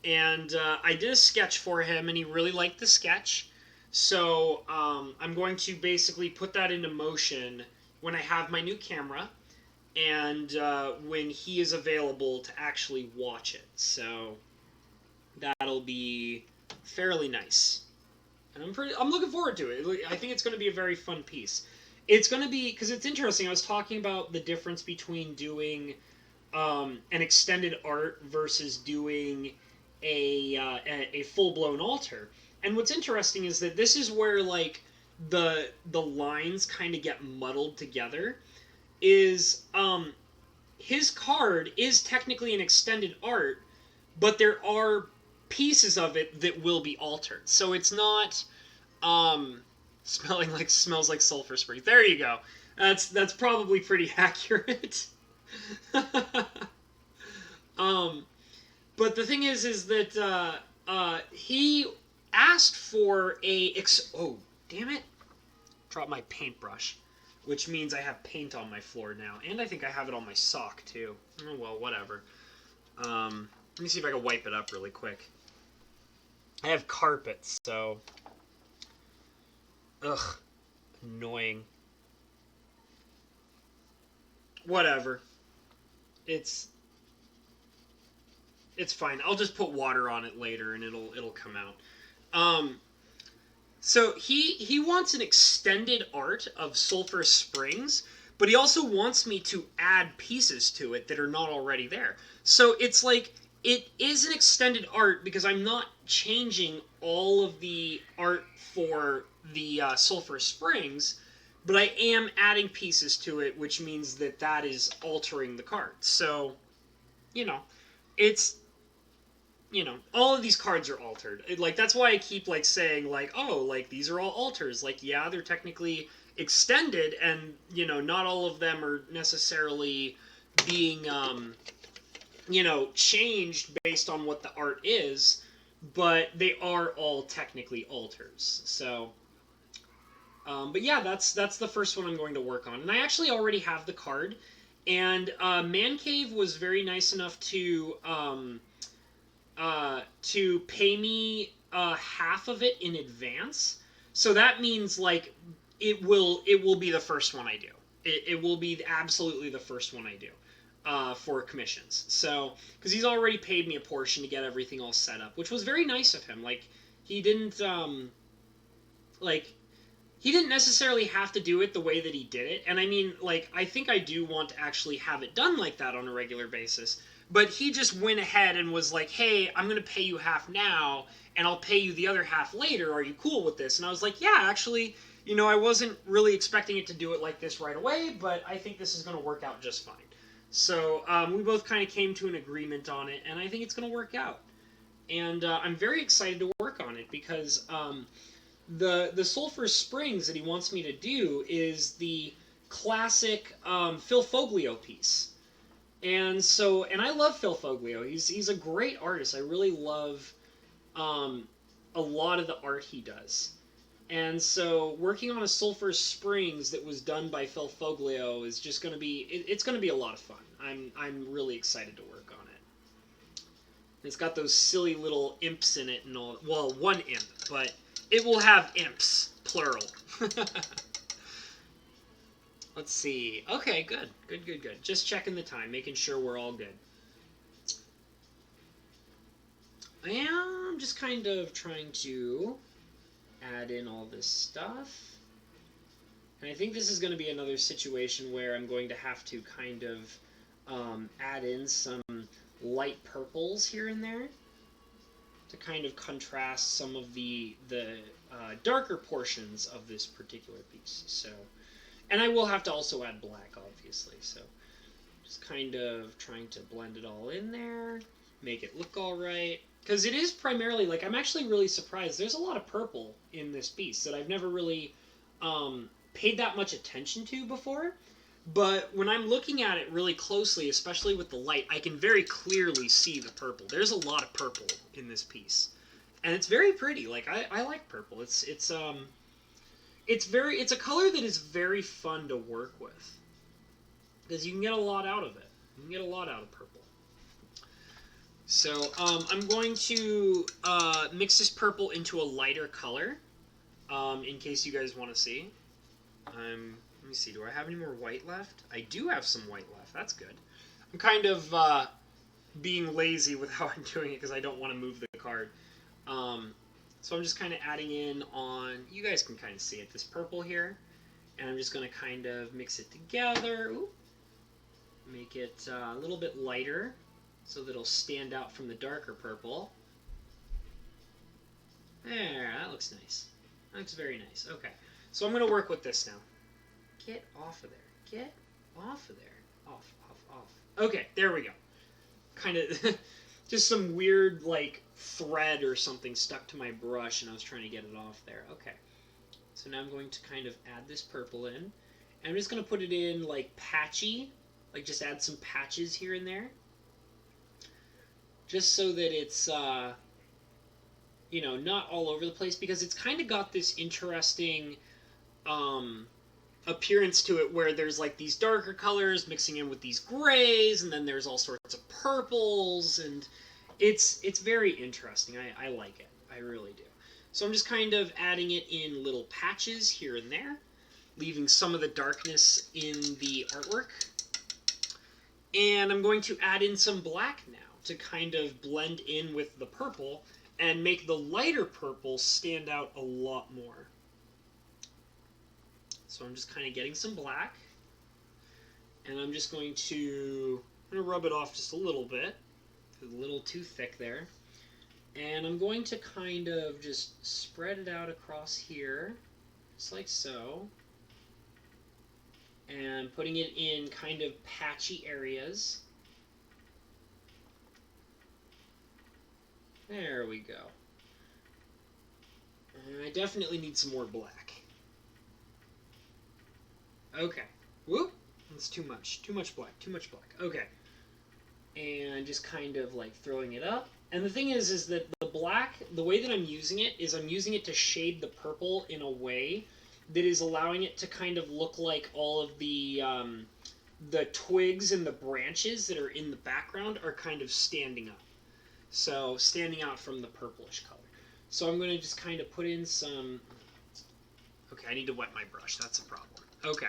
And I did a sketch for him, and he really liked the sketch. So I'm going to basically put that into motion when I have my new camera, and when he is available to actually watch it. So that'll be fairly nice, and I'm looking forward to it. I think it's going to be a very fun piece. It's going to be, because it's interesting. I was talking about the difference between doing an extended art versus doing a full blown altar. And what's interesting is that this is where, like, the lines kind of get muddled together. Is his card is technically an extended art, but there are pieces of it that will be altered. So it's not smells like sulfur spring. There you go. That's probably pretty accurate. um, but the thing is that he asked for oh, damn it! Dropped my paintbrush, which means I have paint on my floor now, and I think I have it on my sock too. Oh well, whatever. Let me see if I can wipe it up really quick. I have carpet, so ugh, annoying. Whatever. It's fine. I'll just put water on it later, and it'll come out. So he wants an extended art of Sulphur Springs, but he also wants me to add pieces to it that are not already there. So it's like, it is an extended art because I'm not changing all of the art for the Sulphur Springs, but I am adding pieces to it, which means that is altering the card. So, it's all of these cards are altered. Like, that's why I keep, like, saying, like, oh, like, these are all alters. Like, yeah, they're technically extended, and, not all of them are necessarily being, changed based on what the art is, but they are all technically alters. So, but yeah, that's the first one I'm going to work on. And I actually already have the card, and Man Cave was very nice enough to pay me half of it in advance. So that means, like, it will be the first one I do. It will be absolutely the first one I do for commissions. So, because he's already paid me a portion to get everything all set up, which was very nice of him. Like, he didn't he didn't necessarily have to do it the way that he did it. And I mean, like, I think I do want to actually have it done like that on a regular basis. But he just went ahead and was like, hey, I'm going to pay you half now, and I'll pay you the other half later. Are you cool with this? And I was like, yeah, actually, I wasn't really expecting it to do it like this right away, but I think this is going to work out just fine. So we both kind of came to an agreement on it, and I think it's going to work out. And I'm very excited to work on it because the Sulphur Springs that he wants me to do is the classic Phil Foglio piece. And I love Phil Foglio. He's a great artist. I really love a lot of the art he does. And so working on a Sulphur Springs that was done by Phil Foglio is just going to be it's going to be a lot of fun. I'm really excited to work on it. It's got those silly little imps in it and all. Well, one imp, but it will have imps, plural. Let's see. Okay, good. Good. Just checking the time, making sure we're all good. I'm just kind of trying to add in all this stuff. And I think this is going to be another situation where I'm going to have to kind of add in some light purples here and there to kind of contrast some of the darker portions of this particular piece. So, and I will have to also add black, obviously. So, just kind of trying to blend it all in there, make it look all right. Because it is primarily, like, I'm actually really surprised. There's a lot of purple in this piece that I've never really paid that much attention to before. But when I'm looking at it really closely, especially with the light, I can very clearly see the purple. There's a lot of purple in this piece, and it's very pretty. Like I like purple. It's a color that is very fun to work with because you can get a lot out of it. You can get a lot out of purple. So I'm going to mix this purple into a lighter color, in case you guys want to see. Let me see, do I have any more white left? I do have some white left. That's good. I'm kind of being lazy with how I'm doing it because I don't want to move the card. So I'm just kind of adding in on, you guys can kind of see it, this purple here. And I'm just going to kind of mix it together. Ooh. Make it a little bit lighter so that it'll stand out from the darker purple. There, that looks nice. That looks very nice. Okay, so I'm going to work with this now. Get off of there. Get off of there. Off, off, off. Okay, there we go. Kind of just some weird, like, thread or something stuck to my brush, and I was trying to get it off there. Okay. So now I'm going to kind of add this purple in. And I'm just going to put it in, like, patchy. Like, just add some patches here and there. Just so that it's, you know, not all over the place, because it's kind of got this interesting, appearance to it where there's like these darker colors mixing in with these grays, and then there's all sorts of purples, and it's very interesting. I like it. I really do. So I'm just kind of adding it in little patches here and there, leaving some of the darkness in the artwork. And I'm going to add in some black now to kind of blend in with the purple and make the lighter purple stand out a lot more. So I'm just kind of getting some black, and I'm just going to rub it off just a little bit. It's a little too thick there. And I'm going to kind of just spread it out across here, just like so. And putting it in kind of patchy areas. There we go. And I definitely need some more black. Okay. Whoop! That's too much. Too much black. Too much black. Okay. And just kind of like throwing it up. And the thing is that the black, the way that I'm using it is I'm using it to shade the purple in a way that is allowing it to kind of look like all of the twigs and the branches that are in the background are kind of standing up. So standing out from the purplish color. So I'm going to just kind of put in some... Okay, I need to wet my brush. That's a problem. Okay.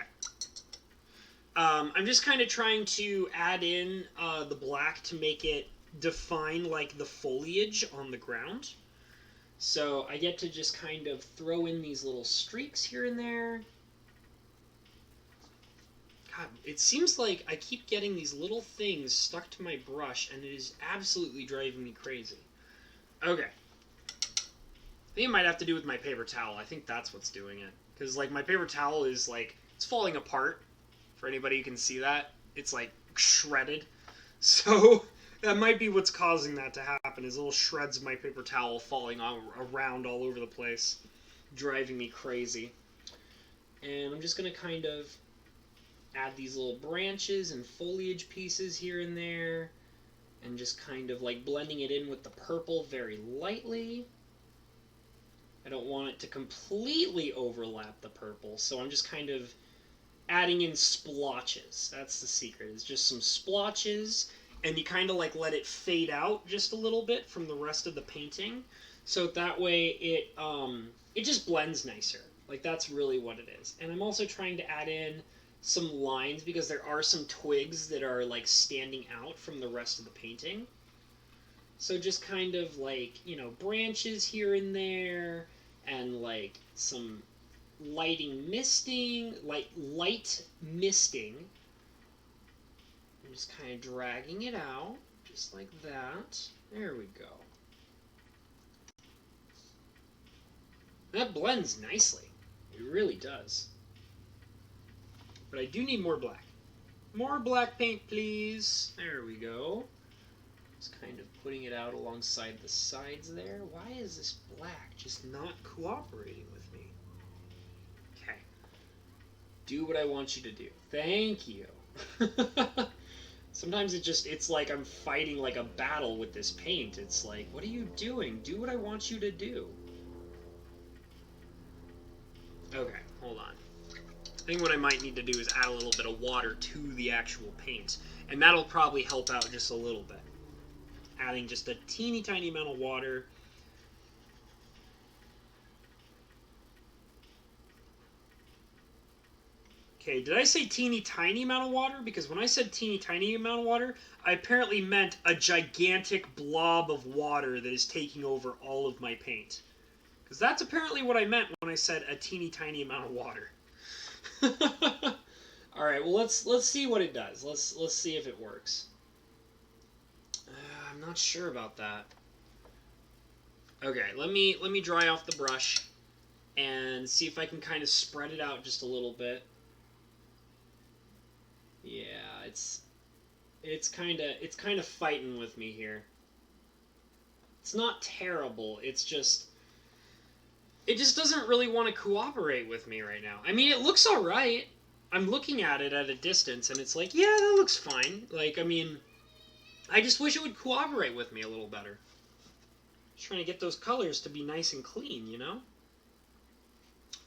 I'm just kind of trying to add in the black to make it define like the foliage on the ground. So I get to just kind of throw in these little streaks here and there. God, it seems like I keep getting these little things stuck to my brush, and it is absolutely driving me crazy. Okay. I think it might have to do with my paper towel. I think that's what's doing it. Because, like, my paper towel is, like, it's falling apart. For anybody who can see that, it's, like, shredded. So, that might be what's causing that to happen, is little shreds of my paper towel falling around all over the place. Driving me crazy. And I'm just going to kind of add these little branches and foliage pieces here and there. And just kind of, like, blending it in with the purple very lightly. I don't want it to completely overlap the purple, so I'm just kind of adding in splotches. That's the secret, is just some splotches, and you kind of like let it fade out just a little bit from the rest of the painting, so that way it just blends nicer. Like, that's really what it is. And I'm also trying to add in some lines, because there are some twigs that are like standing out from the rest of the painting. So just kind of like, you know, branches here and there, and like some light misting. just kind of dragging it out, just like that. There we go. That blends nicely. It really does. But I do need more black. More black paint, please. There we go. Just kind of putting it out alongside the sides there. Why is this black just not cooperating with me? Okay. Do what I want you to do. Thank you. Sometimes it's like I'm fighting like a battle with this paint. It's like, what are you doing? Do what I want you to do. Okay, hold on. I think what I might need to do is add a little bit of water to the actual paint. And that'll probably help out just a little bit. Adding just a teeny tiny amount of water. Okay, did I say teeny tiny amount of water? Because when I said teeny tiny amount of water, I apparently meant a gigantic blob of water that is taking over all of my paint. Because that's apparently what I meant when I said a teeny tiny amount of water. All right, well let's see what it does. Let's see if it works. I'm not sure about that. Okay, let me dry off the brush and see if I can kind of spread it out just a little bit. Yeah, it's kind of fighting with me here. It's not terrible. It just doesn't really want to cooperate with me right now. I mean, it looks all right. I'm looking at it at a distance, and it's like, yeah, that looks fine. Like, I mean, I just wish it would cooperate with me a little better. Just trying to get those colors to be nice and clean, you know?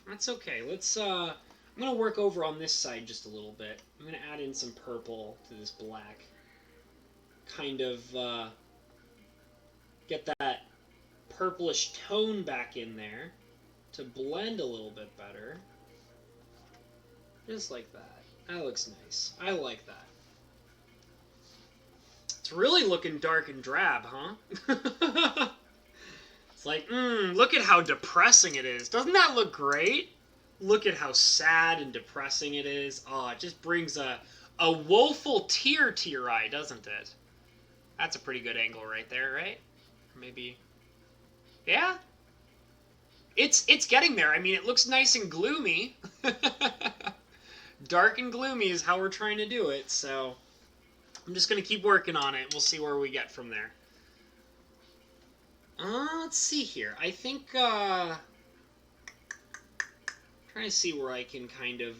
That's okay. I'm going to work over on this side just a little bit. I'm going to add in some purple to this black. Kind of get that purplish tone back in there to blend a little bit better. Just like that. That looks nice. I like that. It's really looking dark and drab, huh? It's like, look at how depressing it is. Doesn't that look great? Look at how sad and depressing it is. Oh, it just brings a woeful tear to your eye, doesn't it? That's a pretty good angle right there, right? Maybe. Yeah? It's getting there. I mean, it looks nice and gloomy. Dark and gloomy is how we're trying to do it, so I'm just going to keep working on it. We'll see where we get from there. Let's see here. I think, trying to see where I can kind of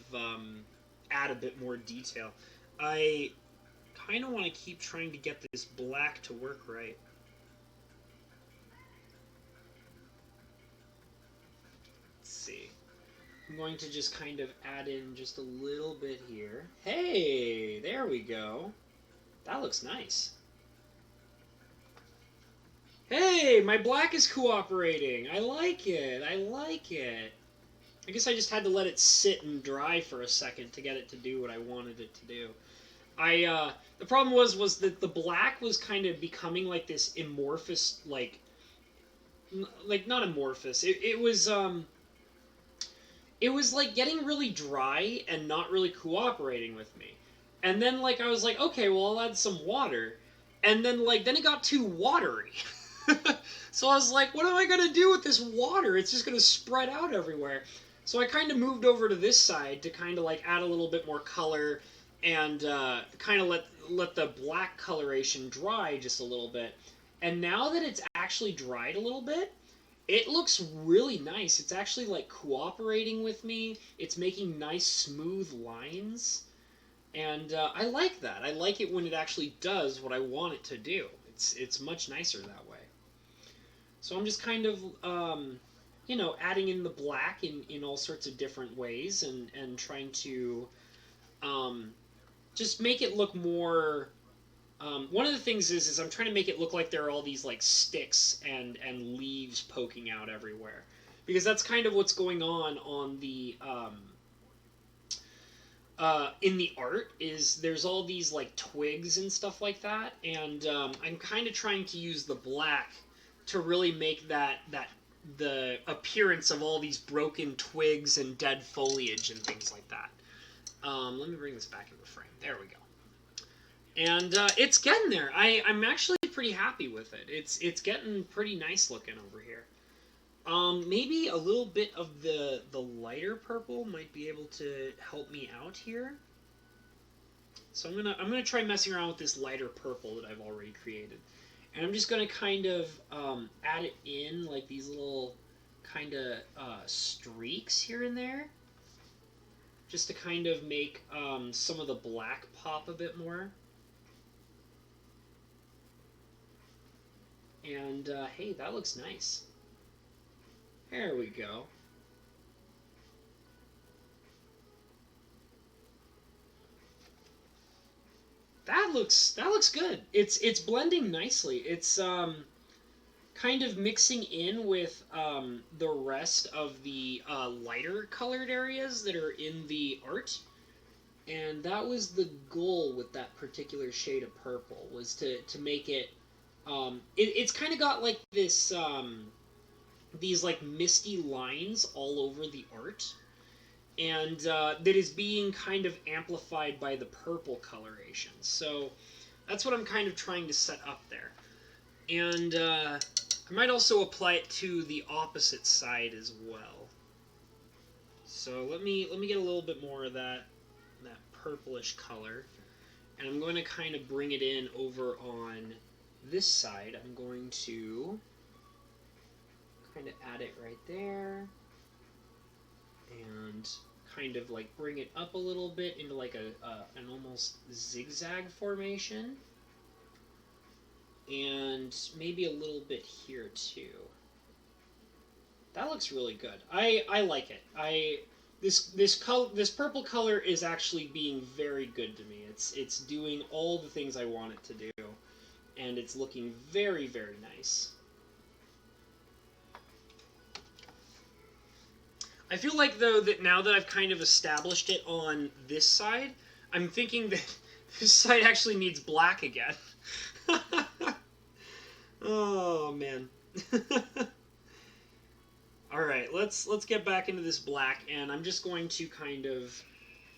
add a bit more detail. I kind of want to keep trying to get this black to work right. Let's see. I'm going to just kind of add in just a little bit here. Hey, there we go. That looks nice. Hey, my black is cooperating. I like it. I like it. I guess I just had to let it sit and dry for a second to get it to do what I wanted it to do. The problem was that the black was kind of becoming like this amorphous, like not amorphous. It was like getting really dry and not really cooperating with me. And then like I was like, okay, well I'll add some water. And then it got too watery. So I was like, what am I going to do with this water? It's just going to spread out everywhere. So I kind of moved over to this side to kind of like add a little bit more color and kind of let the black coloration dry just a little bit. And now that it's actually dried a little bit, it looks really nice. It's actually like cooperating with me. It's making nice smooth lines. And I like that. I like it when it actually does what I want it to do. It's much nicer that way. So I'm just kind of, adding in the black in all sorts of different ways and trying to just make it look more... one of the things is I'm trying to make it look like there are all these like sticks and leaves poking out everywhere. Because that's kind of what's going on the... in the art is there's all these like twigs and stuff like that, and I'm kind of trying to use the black to really make the appearance of all these broken twigs and dead foliage and things like that. Let me bring this back into frame. There we go. And it's getting there. I'm actually pretty happy with it. It's getting pretty nice looking over here. Maybe a little bit of the lighter purple might be able to help me out here. So I'm gonna try messing around with this lighter purple that I've already created, and I'm just gonna kind of add it in like these little kind of streaks here and there, just to kind of make some of the black pop a bit more. And hey, that looks nice. There we go. That looks good. It's blending nicely. It's kind of mixing in with the rest of the lighter colored areas that are in the art. And that was the goal with that particular shade of purple, was to make it, it's kind of got like this these like misty lines all over the art, and that is being kind of amplified by the purple coloration. So that's what I'm kind of trying to set up there. And I might also apply it to the opposite side as well. So let me get a little bit more of that purplish color, and I'm going to kind of bring it in over on this side. I'm going to kind of add it right there, and kind of like bring it up a little bit into like an almost zigzag formation, and maybe a little bit here too. That looks really good. I like it. This purple color is actually being very good to me. It's doing all the things I want it to do, and it's looking very, very nice. I feel like, though, that now that I've kind of established it on this side, I'm thinking that this side actually needs black again. Oh man. All right, let's get back into this black, and I'm just going to kind of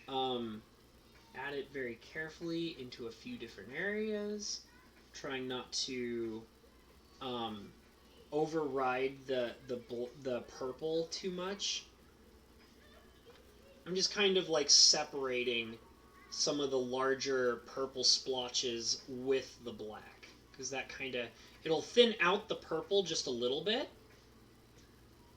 add it very carefully into a few different areas, trying not to override the purple too much. I'm just kind of like separating some of the larger purple splotches with the black, because that kind of, it'll thin out the purple just a little bit,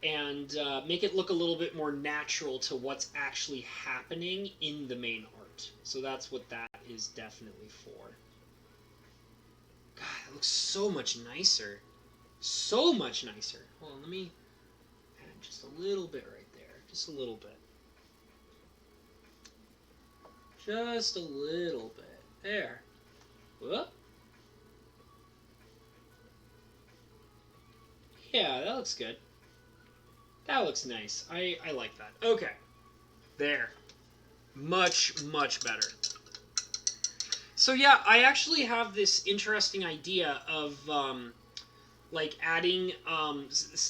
and make it look a little bit more natural to what's actually happening in the main art. So that's what that is definitely for. God, it looks so much nicer. So much nicer. Hold on, let me add just a little bit right there. Just a little bit. Just a little bit. There. Whoop. Yeah, that looks good. That looks nice. I like that. Okay. There. Much, much better. So yeah, I actually have this interesting idea of like adding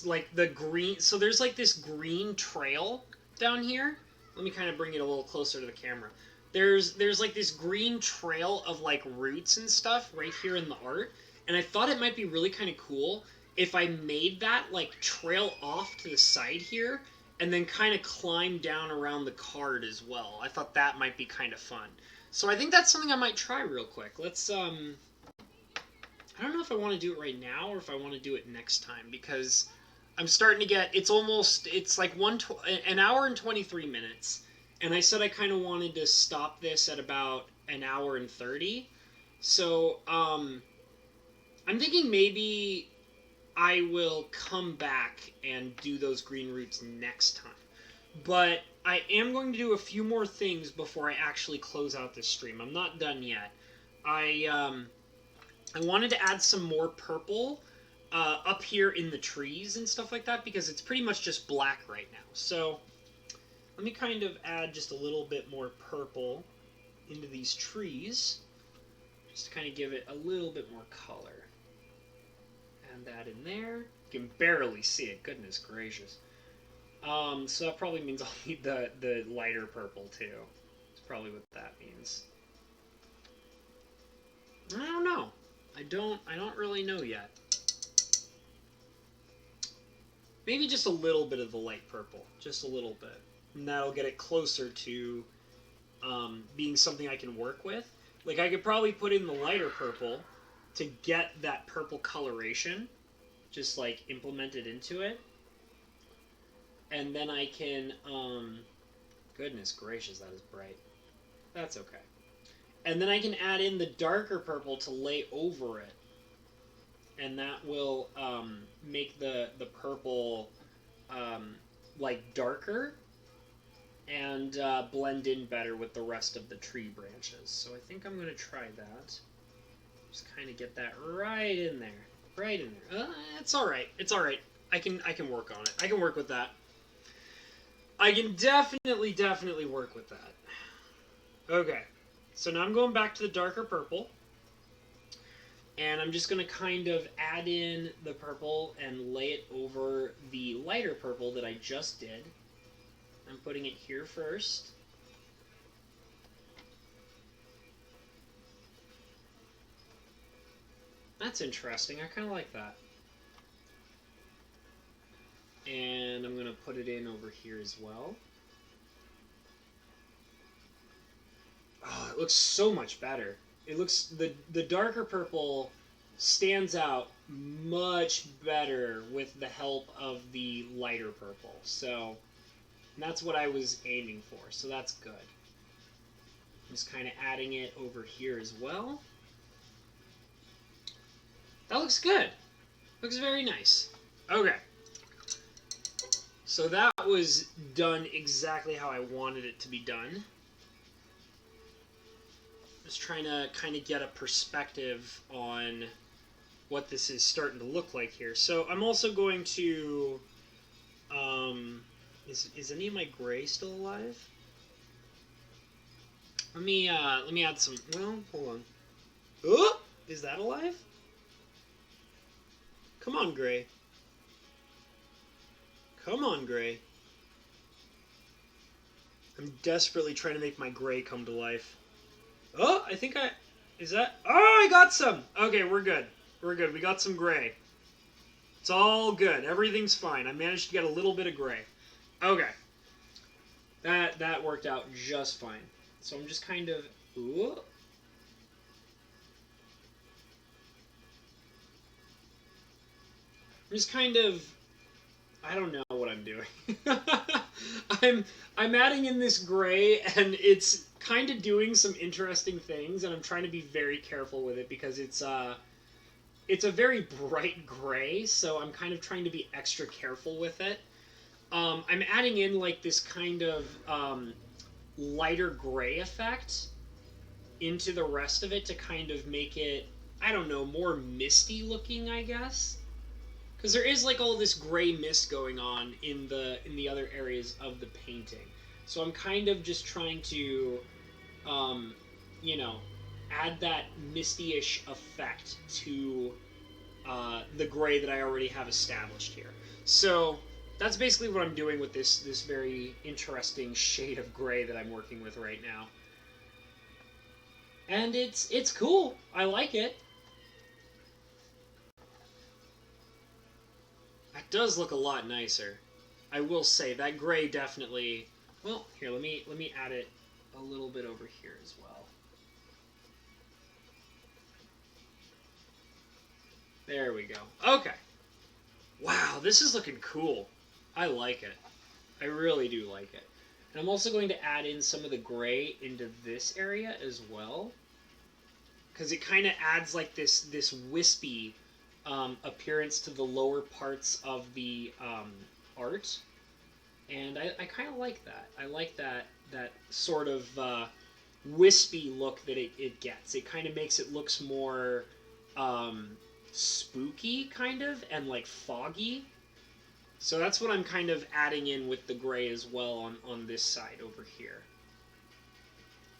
like the green. So there's like this green trail down here. Let me kind of bring it a little closer to the camera. There's like this green trail of like roots and stuff right here in the art, and I thought it might be really kind of cool if I made that like trail off to the side here, and then kind of climb down around the card as well. I thought that might be kind of fun. So I think that's something I might try real quick. Let's I don't know if I want to do it right now or if I want to do it next time, because I'm starting to get, it's like an hour and 23 minutes, and I said I kind of wanted to stop this at about an hour and 30. So I'm thinking maybe I will come back and do those green roots next time. But I am going to do a few more things before I actually close out this stream. I'm not done yet. I wanted to add some more purple up here in the trees and stuff like that, because it's pretty much just black right now. So let me kind of add just a little bit more purple into these trees, just to kind of give it a little bit more color. Add that in there. You can barely see it, goodness gracious. So that probably means I'll need the lighter purple too. That's probably what that means. I don't know. I don't really know yet. Maybe just a little bit of the light purple, just a little bit, and that'll get it closer to being something I can work with. Like I could probably put in the lighter purple to get that purple coloration, just like implemented into it, and then I can. Goodness gracious, that is bright. That's okay. And then I can add in the darker purple to lay over it, and that will make the purple like darker and blend in better with the rest of the tree branches. So I think I'm going to try that. Just kind of get that right in there. Right in there. It's all right. It's all right. I can work on it. I can work with that. I can definitely work with that. Okay. So now I'm going back to the darker purple. And I'm just going to kind of add in the purple and lay it over the lighter purple that I just did. I'm putting it here first. That's interesting. I kind of like that. And I'm going to put it in over here as well. Oh, it looks so much better. It looks, the darker purple stands out much better with the help of the lighter purple. So that's what I was aiming for. So that's good. Just kind of adding it over here as well. That looks good. Looks very nice. Okay. So that was done exactly how I wanted it to be done. Just trying to kind of get a perspective on what this is starting to look like here. So I'm also going to, is any of my gray still alive? Let me add some, well, hold on. Oh, is that alive? Come on, gray. Come on, gray. I'm desperately trying to make my gray come to life. Oh, I think is that, oh, I got some. Okay, we're good. We're good. We got some gray. It's all good. Everything's fine. I managed to get a little bit of gray. Okay. That worked out just fine. So I'm just kind of, ooh. I'm just kind of, I don't know what I'm doing. I'm adding in this gray, and it's kind of doing some interesting things, and I'm trying to be very careful with it because it's a very bright gray, so I'm kind of trying to be extra careful with it. I'm adding in like this kind of lighter gray effect into the rest of it to kind of make it, I don't know, more misty looking, I guess. Because there is like all this gray mist going on in the other areas of the painting. So I'm kind of just trying to, you know, add that misty-ish effect to the gray that I already have established here. So that's basically what I'm doing with this very interesting shade of gray that I'm working with right now. And it's cool. I like it. That does look a lot nicer. I will say that gray definitely. Well, here let me add it a little bit over here as well. There we go. Okay. Wow, this is looking cool. I like it. I really do like it. And I'm also going to add in some of the gray into this area as well, because it kind of adds like this wispy appearance to the lower parts of the art, and I kind of like that. I like that sort of wispy look that it gets. It kind of makes it looks more spooky, kind of, and like foggy. So that's what I'm kind of adding in with the gray as well on this side over here.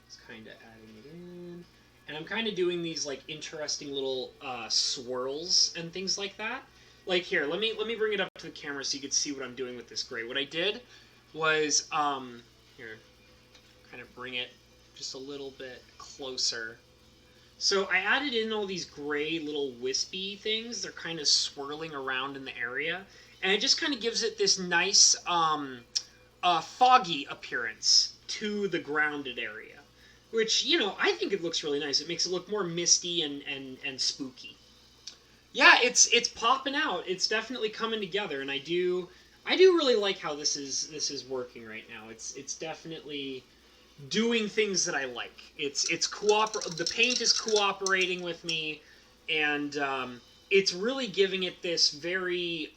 Just kind of adding it in. And I'm kind of doing these like interesting little swirls and things like that. Like here, let me bring it up to the camera so you can see what I'm doing with this gray. What I did was here, kind of bring it just a little bit closer. So I added in all these gray little wispy things. They're kind of swirling around in the area, and it just kind of gives it this nice foggy appearance to the grounded area, which I think it looks really nice. It makes it look more misty and spooky. Yeah, it's popping out. It's definitely coming together, and I do really like how this is working right now. It's definitely doing things that I like. The paint is cooperating with me, and it's really giving it this very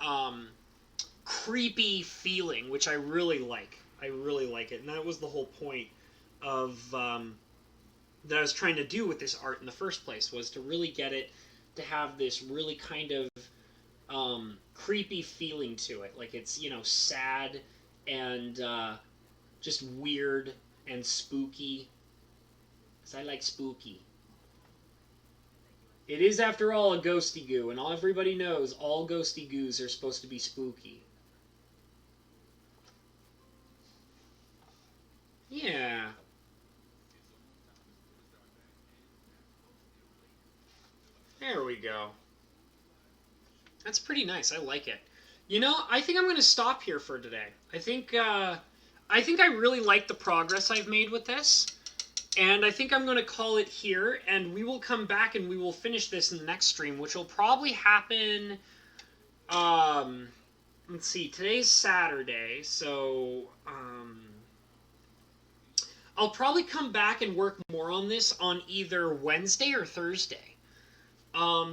creepy feeling, which I really like. I really like it, and that was the whole point of that I was trying to do with this art in the first place, was to really get it to have this really kind of creepy feeling to it, like it's sad and just weird and spooky. Because I like spooky. It is, after all, a Ghosty Goo, and everybody knows all Ghosty Goos are supposed to be spooky. Yeah. There we go. That's pretty nice. I like it. I think I'm going to stop here for today. I think I really like the progress I've made with this. And I think I'm going to call it here, and we will come back and we will finish this in the next stream, which will probably happen, let's see, today's Saturday, so, I'll probably come back and work more on this on either Wednesday or Thursday,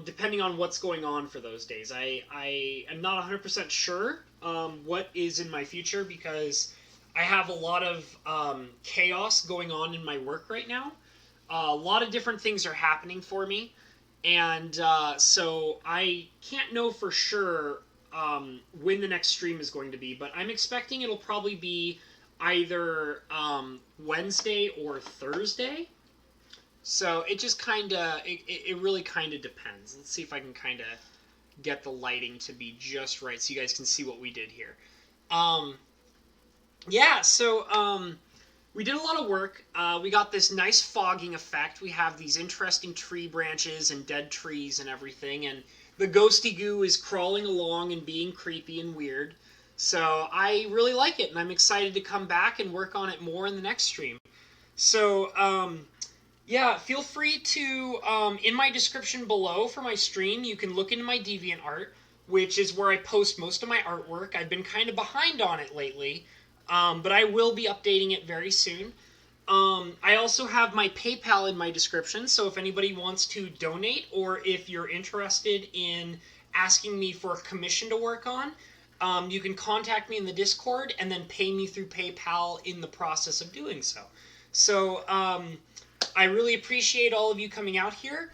depending on what's going on for those days. I am not 100% sure, what is in my future, because I have a lot of chaos going on in my work right now. A lot of different things are happening for me, and so I can't know for sure when the next stream is going to be, but I'm expecting it'll probably be either Wednesday or Thursday. So it just it really kind of depends. Let's see if I can kind of get the lighting to be just right so you guys can see what we did here. Yeah, so we did a lot of work. We got this nice fogging effect. We have these interesting tree branches and dead trees and everything, and the Ghosty Goo is crawling along and being creepy and weird. So I really like it, and I'm excited to come back and work on it more in the next stream. So, yeah, feel free to, in my description below for my stream, you can look into my DeviantArt, which is where I post most of my artwork. I've been kind of behind on it lately, but I will be updating it very soon. I also have my PayPal in my description, so if anybody wants to donate, or if you're interested in asking me for a commission to work on, you can contact me in the Discord and then pay me through PayPal in the process of doing so. So, I really appreciate all of you coming out here.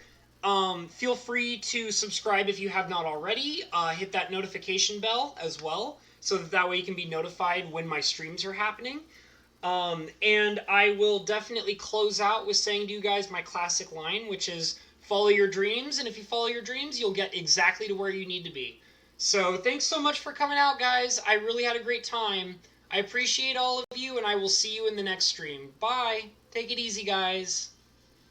Feel free to subscribe if you have not already. Hit that notification bell as well, so that way you can be notified when my streams are happening. And I will definitely close out with saying to you guys my classic line, which is, follow your dreams, and if you follow your dreams, you'll get exactly to where you need to be. So thanks so much for coming out, guys. I really had a great time. I appreciate all of you, and I will see you in the next stream. Bye. Take it easy, guys.